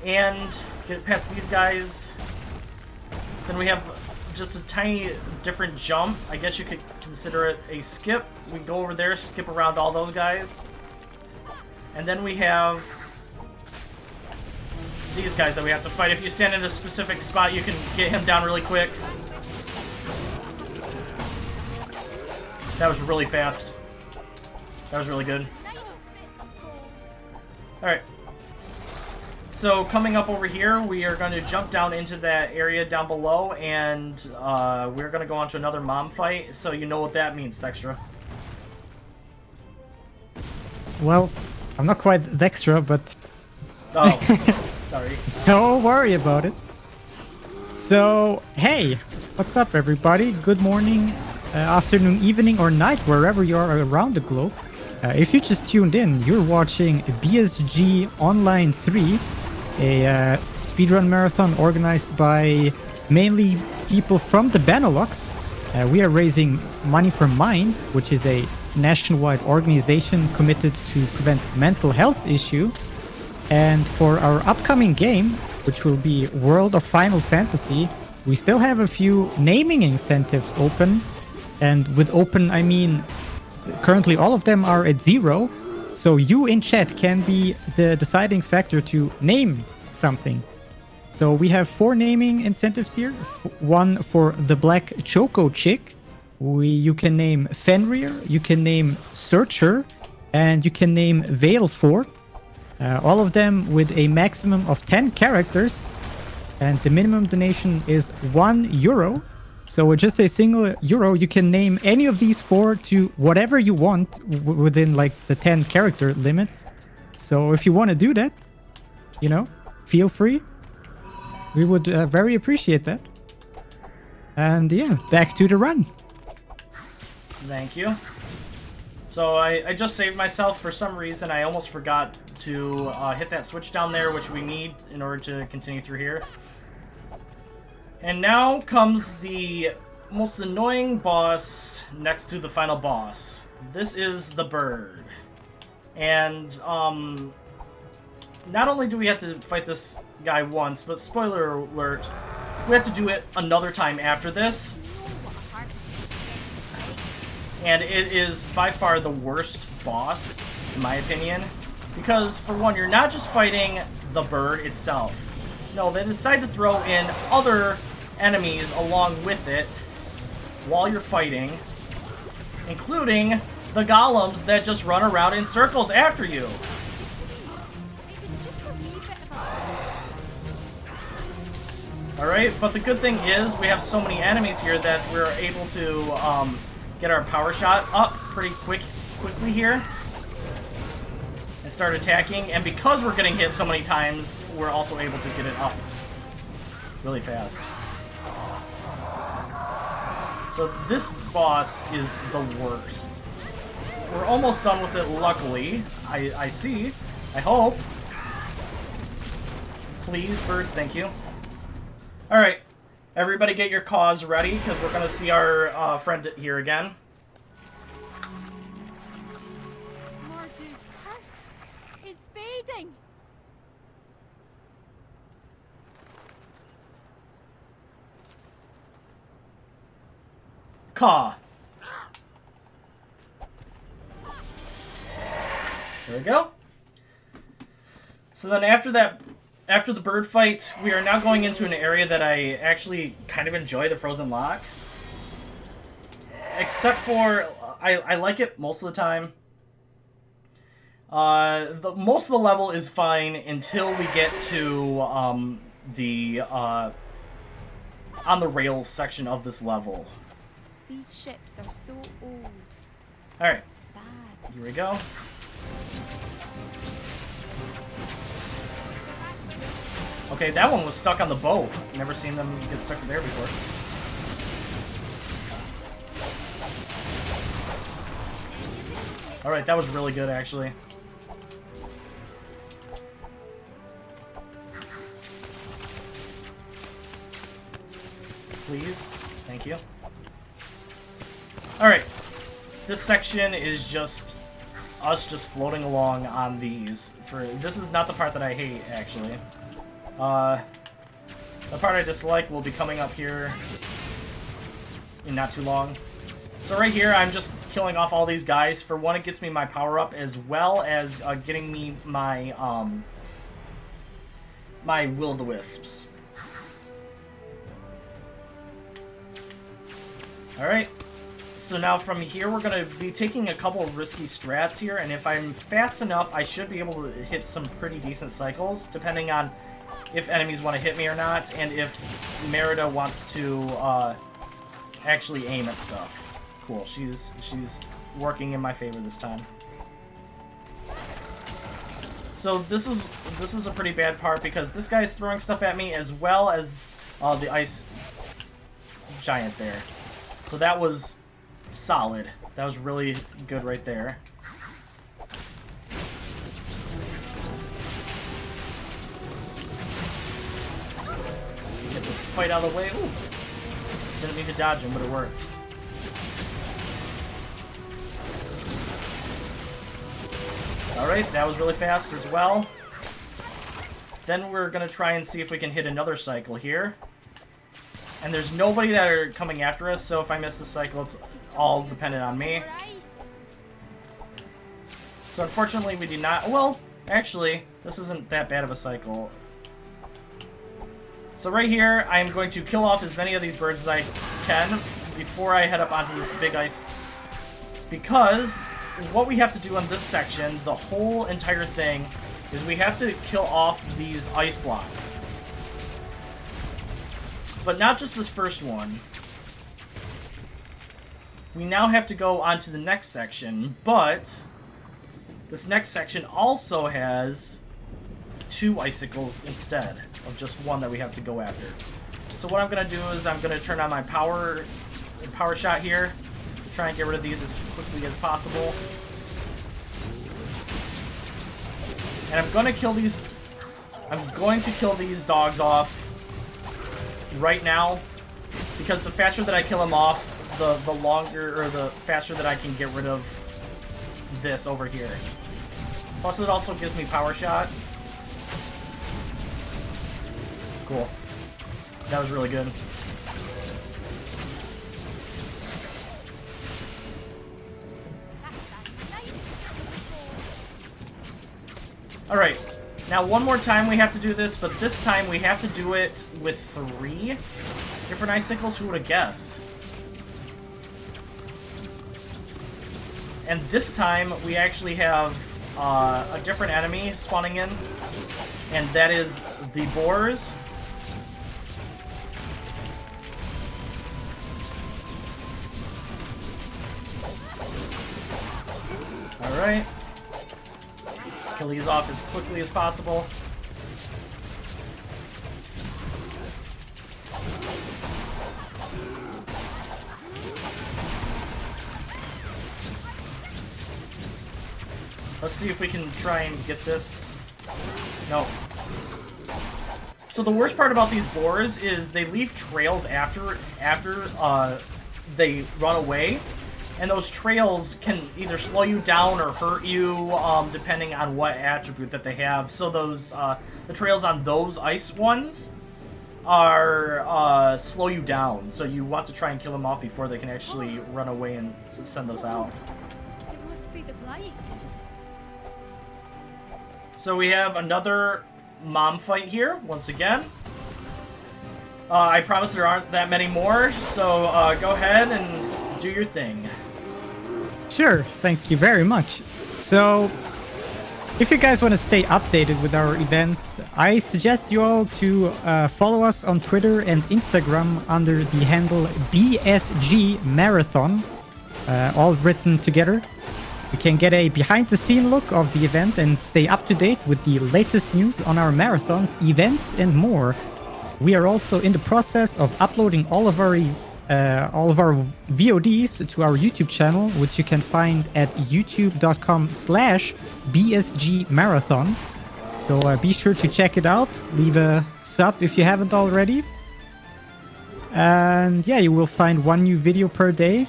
B: And get past these guys. Then we have just a tiny different jump. I guess you could consider it a skip. We go over there, skip around all those guys. And then we have these guys that we have to fight. If you stand in a specific spot, you can get him down really quick. That was really fast. That was really good. Alright. So coming up over here, we are going to jump down into that area down below, and we're going to go on to another mom fight, so you know what that means, Dextra.
A: Well, I'm not quite Dextra, but
B: Oh, sorry.
A: don't worry about it. So, hey, what's up, everybody? Good morning, afternoon, evening, or night, wherever you are around the globe. If you just tuned in, you're watching BSG Online 3, a speedrun marathon organized by mainly people from the Benelux. We are raising money for Mind, which is a nationwide organization committed to prevent mental health issues. And for our upcoming game, which will be World of Final Fantasy, we still have a few naming incentives open. And with open, I mean currently all of them are at 0. So you in chat can be the deciding factor to name something. So we have 4 naming incentives here. One for the Black Choco Chick. You can name Fenrir, you can name Searcher, and you can name Veilfort. All of them with a maximum of 10 characters. And the minimum donation is €1. So with just a single euro, you can name any of these 4 to whatever you want within like the 10 character limit. So if you want to do that, you know, feel free. We would very appreciate that. And yeah, back to the run.
B: Thank you. So I just saved myself for some reason. I almost forgot to hit that switch down there, which we need in order to continue through here. And now comes the most annoying boss next to the final boss. This is the bird. And not only do we have to fight this guy once, but spoiler alert, we have to do it another time after this. And it is by far the worst boss, in my opinion. Because, for one, you're not just fighting the bird itself. No, they decide to throw in other enemies along with it while you're fighting, including the golems that just run around in circles after you. Alright, but the good thing is we have so many enemies here that we're able to get our power shot up pretty quickly here and start attacking. And because we're getting hit so many times, we're also able to get it up really fast. So this boss is the worst. We're almost done with it, luckily. I see. I hope. Please, birds, thank you. Alright. Everybody get your cause ready, because we're going to see our friend here again.
D: Mordu's curse is fading.
B: Caw. There we go. So then after the bird fight, we are now going into an area that I actually kind of enjoy, the Frozen Lock. Except for, I like it most of the time. Most of the level is fine until we get to on the rails section of this level.
D: These ships are so old.
B: Alright,
D: Sad.
B: here we go. Okay, that one was stuck on the boat. Never seen them get stuck there before. Alright, that was really good, actually. Please. Thank you. Alright. This section is just us just floating along on these. This is not the part that I hate, actually. The part I dislike will be coming up here in not too long. So right here, I'm just killing off all these guys. For one, it gets me my power up, as well as getting me my my will-o'-the-wisps. All right. So now from here, we're going to be taking a couple of risky strats here, and if I'm fast enough, I should be able to hit some pretty decent cycles, depending on if enemies want to hit me or not, and if Merida wants to actually aim at stuff. Cool, she's working in my favor this time. So this is a pretty bad part because this guy's throwing stuff at me as well as the ice giant there. So that was solid. That was really good right there. Get this fight out of the way. Ooh. Didn't mean to dodge him, but it worked. Alright, that was really fast as well. Then we're going to try and see if we can hit another cycle here. And there's nobody that are coming after us, so if I miss the cycle, it's all dependent on me. So unfortunately, we did not... Well, actually, this isn't that bad of a cycle. So right here, I am going to kill off as many of these birds as I can before I head up onto this big ice. Because what we have to do on this section, the whole entire thing, is we have to kill off these ice blocks. But not just this first one. We now have to go on to the next section, but this next section also has 2 icicles instead of just one that we have to go after. So what I'm going to do is I'm going to turn on my power shot here to try and get rid of these as quickly as possible. And I'm going to kill these dogs off right now, because the faster that I kill them off, the longer, or the faster that I can get rid of this over here. Plus it also gives me power shot. Cool. That was really good. Alright. Now, one more time we have to do this, but this time we have to do it with 3 different icicles. Who would have guessed? And this time, we actually have a different enemy spawning in, and that is the boars. Alright. Kill these off as quickly as possible. Let's see if we can try and get this. No. So the worst part about these boars is they leave trails after they run away. And those trails can either slow you down or hurt you, depending on what attribute that they have. So those, the trails on those ice ones are, slow you down. So you want to try and kill them off before they can actually run away and send those out.
D: It must be the blight.
B: So we have another mom fight here, once again. I promise there aren't that many more, so go ahead and do your thing.
A: Sure, thank you very much. So, if you guys want to stay updated with our events, I suggest you all to follow us on Twitter and Instagram under the handle BSG Marathon, all written together. You can get a behind-the-scene look of the event and stay up to date with the latest news on our marathons, events, and more. We are also in the process of uploading all of our VODs to our YouTube channel, which you can find at youtube.com/BSG Marathon. So be sure to check it out. Leave a sub if you haven't already. And yeah, you will find one new video per day.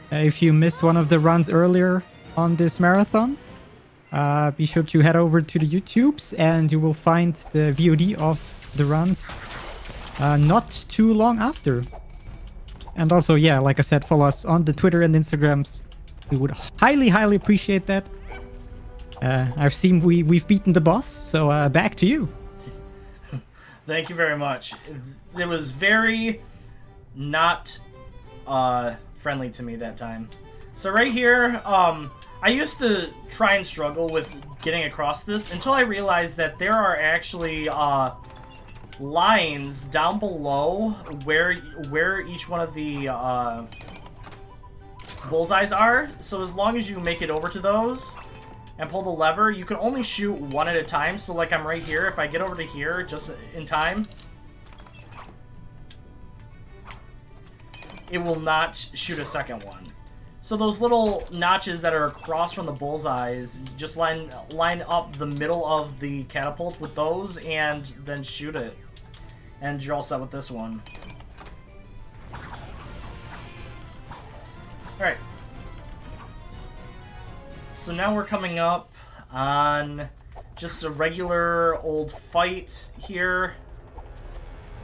A: If you missed one of the runs earlier on this marathon, be sure to head over to the YouTubes and you will find the VOD of the runs not too long after. And also, yeah, like I said, follow us on the Twitter and Instagrams. We would highly, highly appreciate that. I've seen we've beaten the boss, so back to you.
B: Thank you very much. It was very not friendly to me that time. So right here, I used to try and struggle with getting across this until I realized that there are actually lines down below where each one of the bullseyes are. So as long as you make it over to those and pull the lever, you can only shoot one at a time. So like I'm right here, if I get over to here just in time, it will not shoot a second one. So those little notches that are across from the bullseyes, just line up the middle of the catapult with those and then shoot it. And you're all set with this one. Alright. So now we're coming up on just a regular old fight here.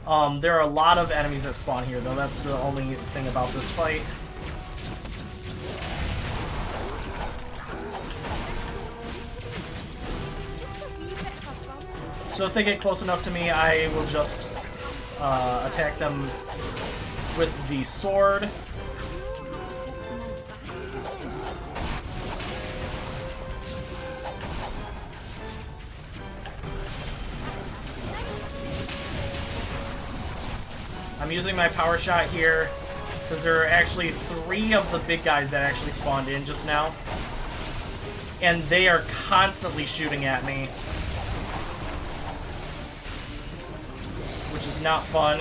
B: There are a lot of enemies that spawn here, though. That's the only thing about this fight. So if they get close enough to me, I will just attack them with the sword. I'm using my power shot here because there are actually 3 of the big guys that actually spawned in just now. And they are constantly shooting at me, which is not fun.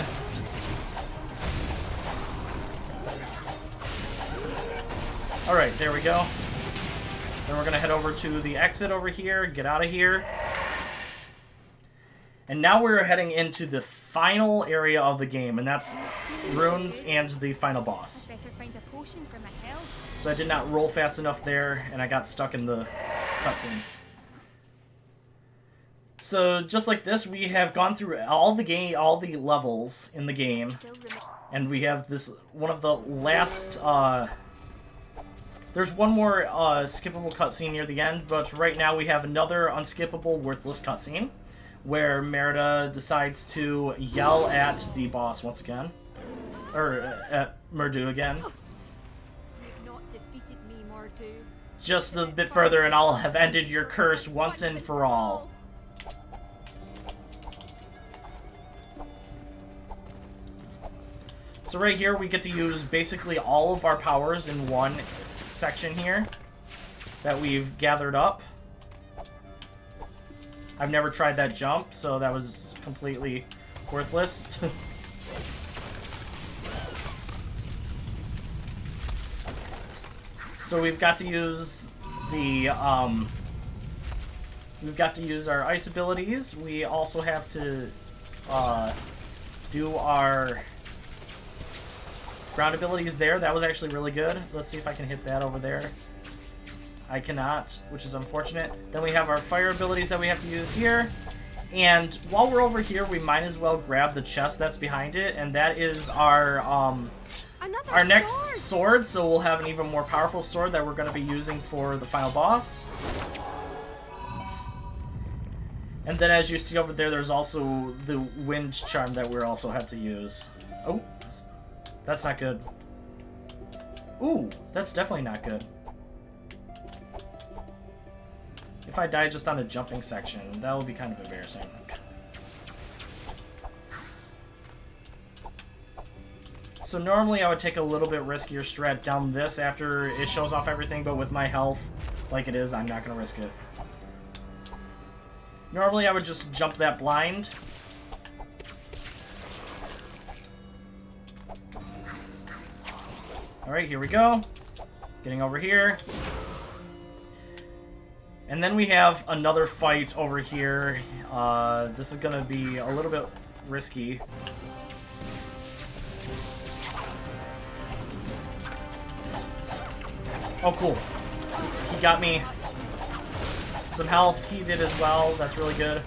B: Alright, there we go. Then we're going to head over to the exit over here, get out of here. And now we're heading into the final area of the game, and that's runes and the final boss. So I did not roll fast enough there, and I got stuck in the cutscene. So just like this, we have gone through all the levels in the game, and we have this one of the last. There's one more skippable cutscene near the end, but right now we have another unskippable, worthless cutscene, where Merida decides to yell at the boss once again, or at Murdu again.
D: You've not defeated me, Murdu.
B: Just a bit further, and I'll have ended your curse once and for all. So right here, we get to use basically all of our powers in one section here that we've gathered up. I've never tried that jump, so that was completely worthless. So we've got to use the, we've got to use our ice abilities. We also have to do our ground abilities there. That was actually really good. Let's see if I can hit that over there. I cannot, which is unfortunate. Then we have our fire abilities that we have to use here. And while we're over here, we might as well grab the chest that's behind it, and that is our next sword. So we'll have an even more powerful sword that we're going to be using for the final boss. And then as you see over there, there's also the wind charm that we also have to use. Oh, that's not good. Ooh, that's definitely not good. If I die just on the jumping section, that would be kind of embarrassing. So normally I would take a little bit riskier strat down this after it shows off everything, but with my health like it is, I'm not going to risk it. Normally I would just jump that blind. Alright, here we go. Getting over here. And then we have another fight over here. This is going to be a little bit risky. Oh, cool. He got me some health. He did as well. That's really good.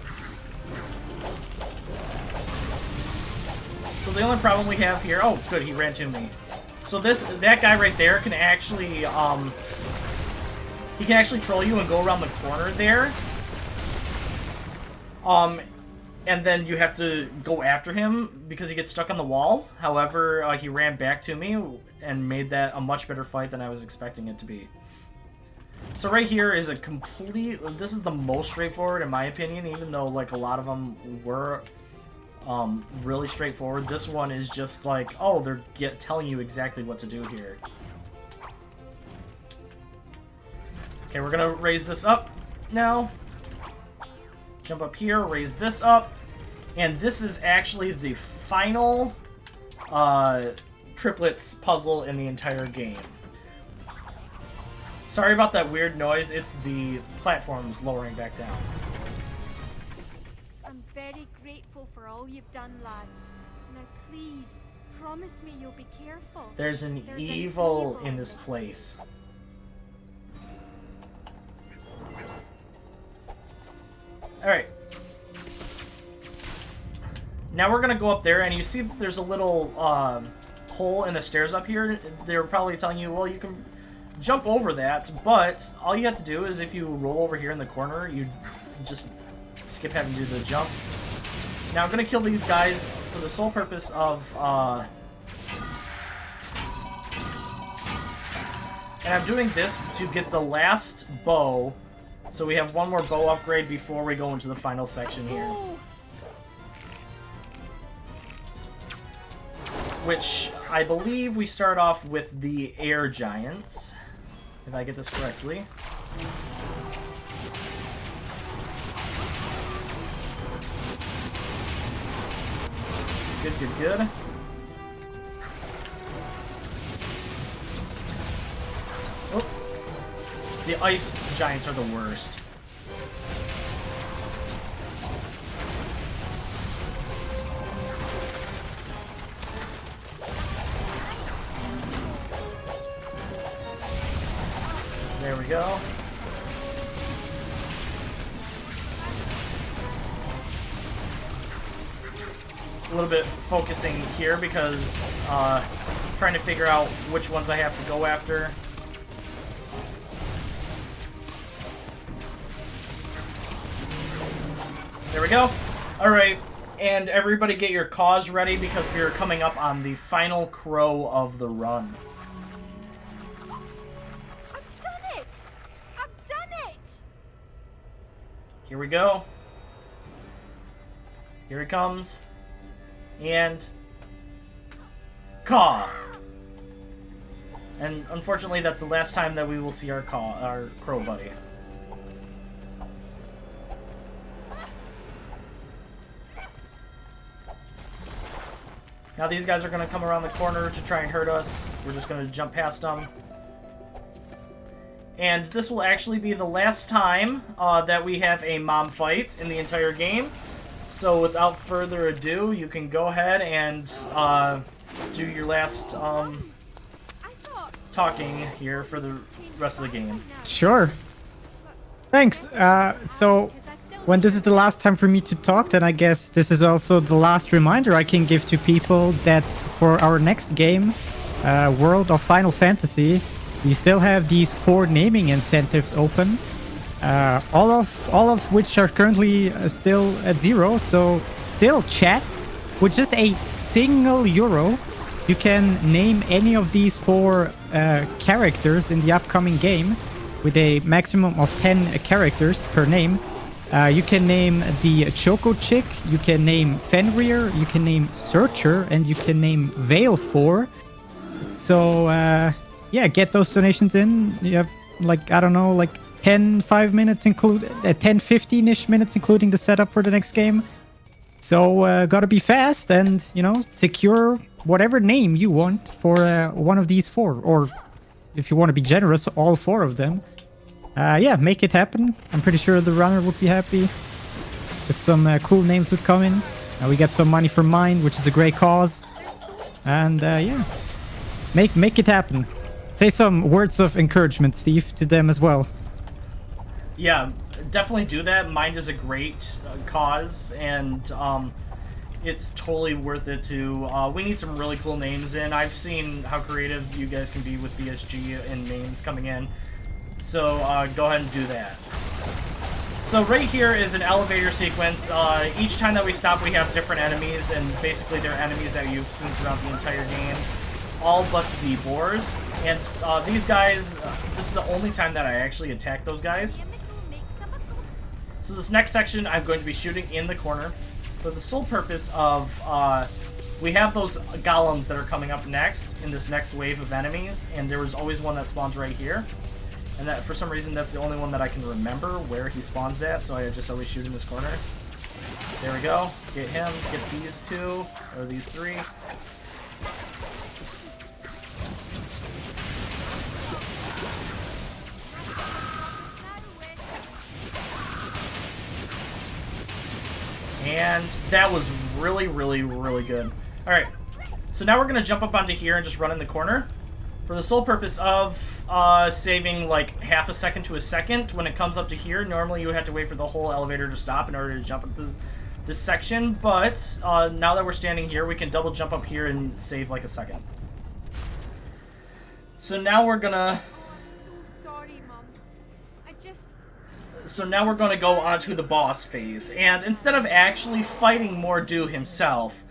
B: So the only problem we have here... Oh, good. He ran to me. So that guy right there can actually... he can actually troll you and go around the corner there. and then you have to go after him because he gets stuck on the wall. However, he ran back to me and made that a much better fight than I was expecting it to be. So right here is a complete... This is the most straightforward in my opinion, even though like a lot of them were really straightforward. This one is just like, oh, they're telling you exactly what to do here. Okay, we're gonna raise this up now. Jump up here, raise this up. And this is actually the final triplets puzzle in the entire game. Sorry about that weird noise, it's the platforms lowering back down.
D: I'm very grateful for all you've done, lads. Now please, promise me you'll be careful.
B: There's an evil in this place. Alright. Now we're gonna go up there, and you see there's a little hole in the stairs up here. They were probably telling you, well, you can jump over that, but all you have to do is if you roll over here in the corner, you just skip having to do the jump. Now I'm gonna kill these guys for the sole purpose of and I'm doing this to get the last bow, so we have one more bow upgrade before we go into the final section here. Which I believe we start off with the air giants, if I get this correctly. Good, good, good. Oh. The ice giants are the worst. There we go. A little bit focusing here because trying to figure out which ones I have to go after. There we go. Alright, and everybody get your cause ready because we are coming up on the final crow of the run. Here we go. Here it comes. And... caw! And unfortunately, that's the last time that we will see our crow buddy. Now these guys are going to come around the corner to try and hurt us. We're just going to jump past them. And this will actually be the last time that we have a mom fight in the entire game. So without further ado, you can go ahead and do your last talking here for the rest of the game.
A: Sure. Thanks. So when this is the last time for me to talk, then I guess this is also the last reminder I can give to people that for our next game, World of Final Fantasy, we still have these 4 naming incentives open, all of which are currently still at 0. So still, chat, with just a single euro, you can name any of these 4 characters in the upcoming game, with a maximum of 10 characters per name. You can name the Choco Chick, you can name Fenrir, you can name Searcher, and you can name Veil4. So yeah, get those donations in. You have, like, I don't know, like 5 minutes 15-ish minutes including the setup for the next game. So gotta be fast and, you know, secure whatever name you want for one of these 4. Or if you want to be generous, all 4 of them. Yeah, make it happen. I'm pretty sure the runner would be happy if some cool names would come in. We get some money from mine, which is a great cause. And yeah, make it happen. Say some words of encouragement, Steve, to them as well.
B: Yeah, definitely do that. Mind is a great cause, and it's totally worth it to... we need some really cool names in. I've seen how creative you guys can be with BSG and names coming in. So go ahead and do that. So right here is an elevator sequence. Each time that we stop, we have different enemies, and basically they're enemies that you've seen throughout the entire game. All but the boars. And these guys, this is the only time that I actually attack those guys. So this next section, I'm going to be shooting in the corner for the sole purpose of, we have those golems that are coming up next in this next wave of enemies, and there was always one that spawns right here. And that, for some reason, that's the only one that I can remember where he spawns at, so I just always shoot in this corner. There we go. Get him, get these two, or these three. And that was really, really, really good. Alright, so now we're going to jump up onto here and just run in the corner. For the sole purpose of saving like half a second to a second when it comes up to here. Normally you would have to wait for the whole elevator to stop in order to jump into this section. But now that we're standing here, we can double jump up here and save like a second. So now we're going to... So now we're going to go on to the boss phase, and instead of actually fighting Mordew himself,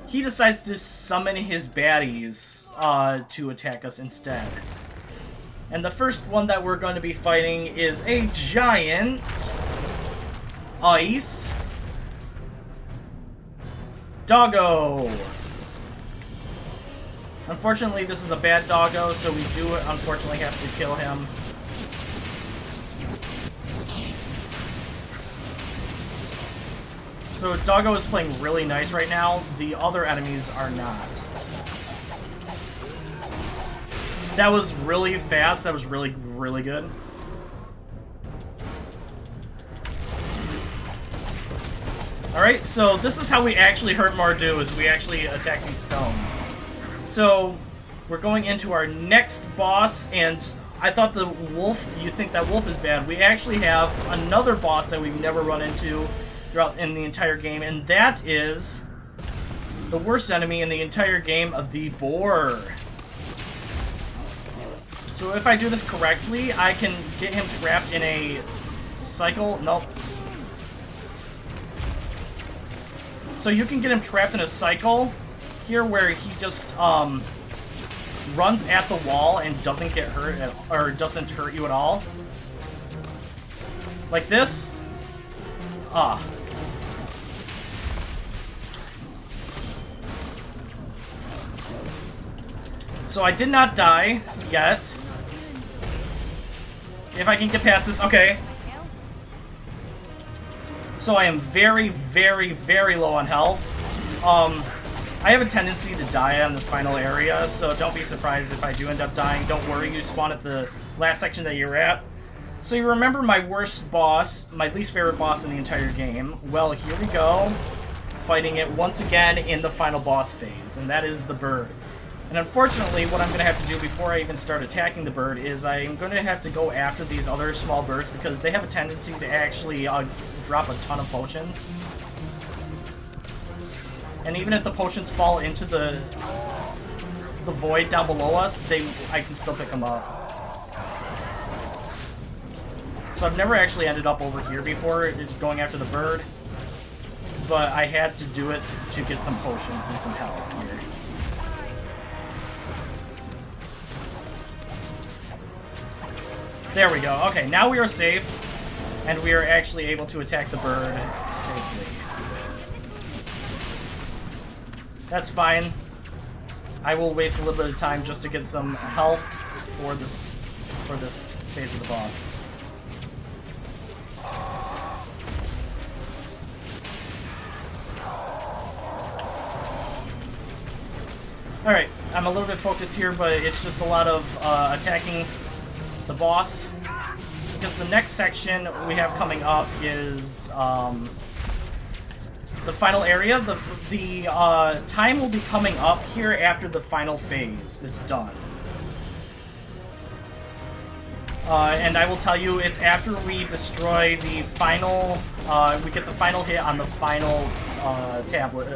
B: he decides to summon his baddies to attack us instead. And the first one that we're going to be fighting is a giant ice doggo. Unfortunately, this is a bad doggo, so we do unfortunately have to kill him. So Doggo is playing really nice right now. The other enemies are not. That was really fast. That was really, really good. Alright, so this is how we actually hurt Mordew, is we actually attack these stones. So we're going into our next boss, and I thought the wolf, you think that wolf is bad. We actually have another boss that we've never run into throughout in the entire game, and that is the worst enemy in the entire game, the boar. So if I do this correctly, I can get him trapped in a cycle. Nope. So you can get him trapped in a cycle here where he just runs at the wall and doesn't get hurt or doesn't hurt you at all. Like this. So I did not die yet. If I can get past this, okay. So I am very, very, very low on health. I have a tendency to die on this final area, so don't be surprised if I do end up dying. Don't worry, you spawn at the last section that you're at. So you remember my worst boss, my least favorite boss in the entire game. Well, here we go. Fighting it once again in the final boss phase, and that is the bird. And unfortunately, what I'm going to have to do before I even start attacking the bird is I'm going to have to go after these other small birds because they have a tendency to actually drop a ton of potions. And even if the potions fall into the void down below us, I can still pick them up. So I've never actually ended up over here before, going after the bird. But I had to do it to get some potions and some health here. There we go. Okay, now we are safe, and we are actually able to attack the bird safely. That's fine. I will waste a little bit of time just to get some health for this phase of the boss. Alright, I'm a little bit focused here, but it's just a lot of attacking the boss, because the next section we have coming up is the final area. The time will be coming up here after the final phase is done. And I will tell you, it's after we destroy the final, we get the final hit on the final tablet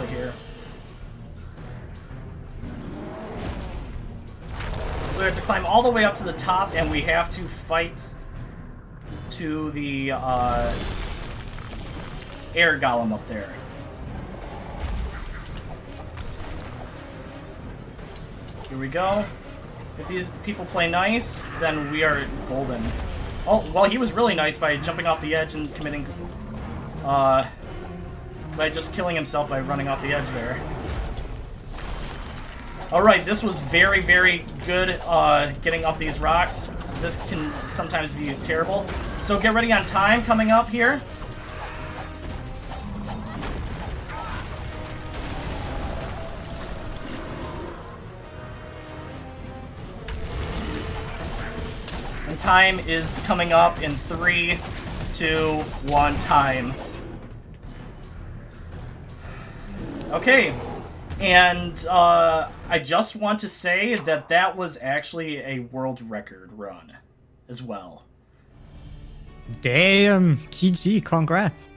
B: here. We have to climb all the way up to the top, and we have to fight to the air golem up there. Here we go. If these people play nice, then we are golden. Oh, well, he was really nice by jumping off the edge and committing... by just killing himself by running off the edge there. Alright, this was very, very good getting up these rocks. This can sometimes be terrible. So get ready on time coming up here. And time is coming up in 3, 2, 1, time. Okay. And I just want to say that that was actually a world record run as well.
A: Damn, GG, congrats.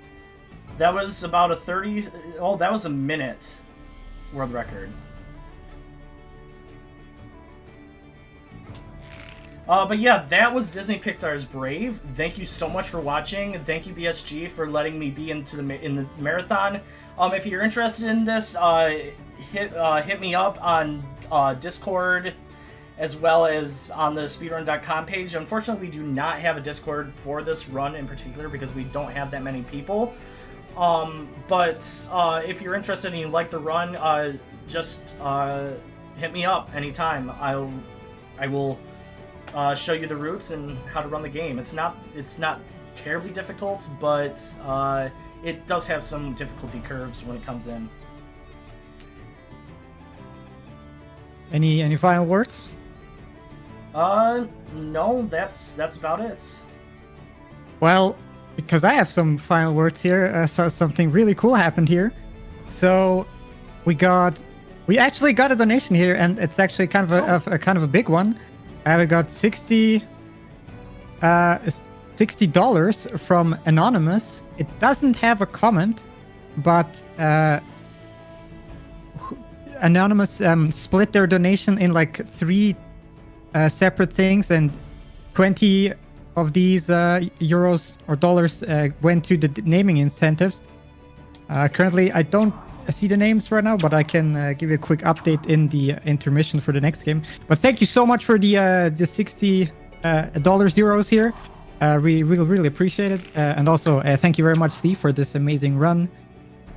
B: That was about a 30... Oh, that was a minute world record. But yeah, that was Disney-Pixar's Brave. Thank you so much for watching. Thank you, BSG, for letting me be in the marathon. If you're interested in this, hit me up on Discord, as well as on the speedrun.com page. Unfortunately, we do not have a Discord for this run in particular because we don't have that many people. But if you're interested and you like the run, just hit me up anytime. I will show you the routes and how to run the game. It's not terribly difficult, but it does have some difficulty curves when it comes in.
A: Any final words?
B: No, that's about it.
A: Well, because I have some final words here, so something really cool happened here. So we actually got a donation here, and it's actually kind of a big one. We got $60 from Anonymous. It doesn't have a comment, but Anonymous split their donation in like 3 separate things, and 20 of these euros or dollars went to the naming incentives. Currently, I don't see the names right now, but I can give you a quick update in the intermission for the next game. But thank you so much for the $60 euros here. We really appreciate it. And also, thank you very much, Steve, for this amazing run.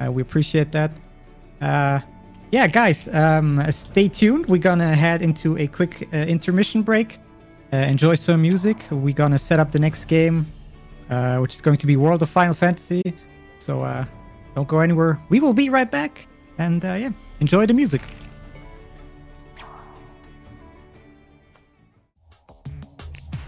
A: We appreciate that. Yeah, guys, stay tuned. We're gonna head into a quick intermission break. Enjoy some music. We're gonna set up the next game, which is going to be World of Final Fantasy. So don't go anywhere. We will be right back. And yeah, enjoy the music.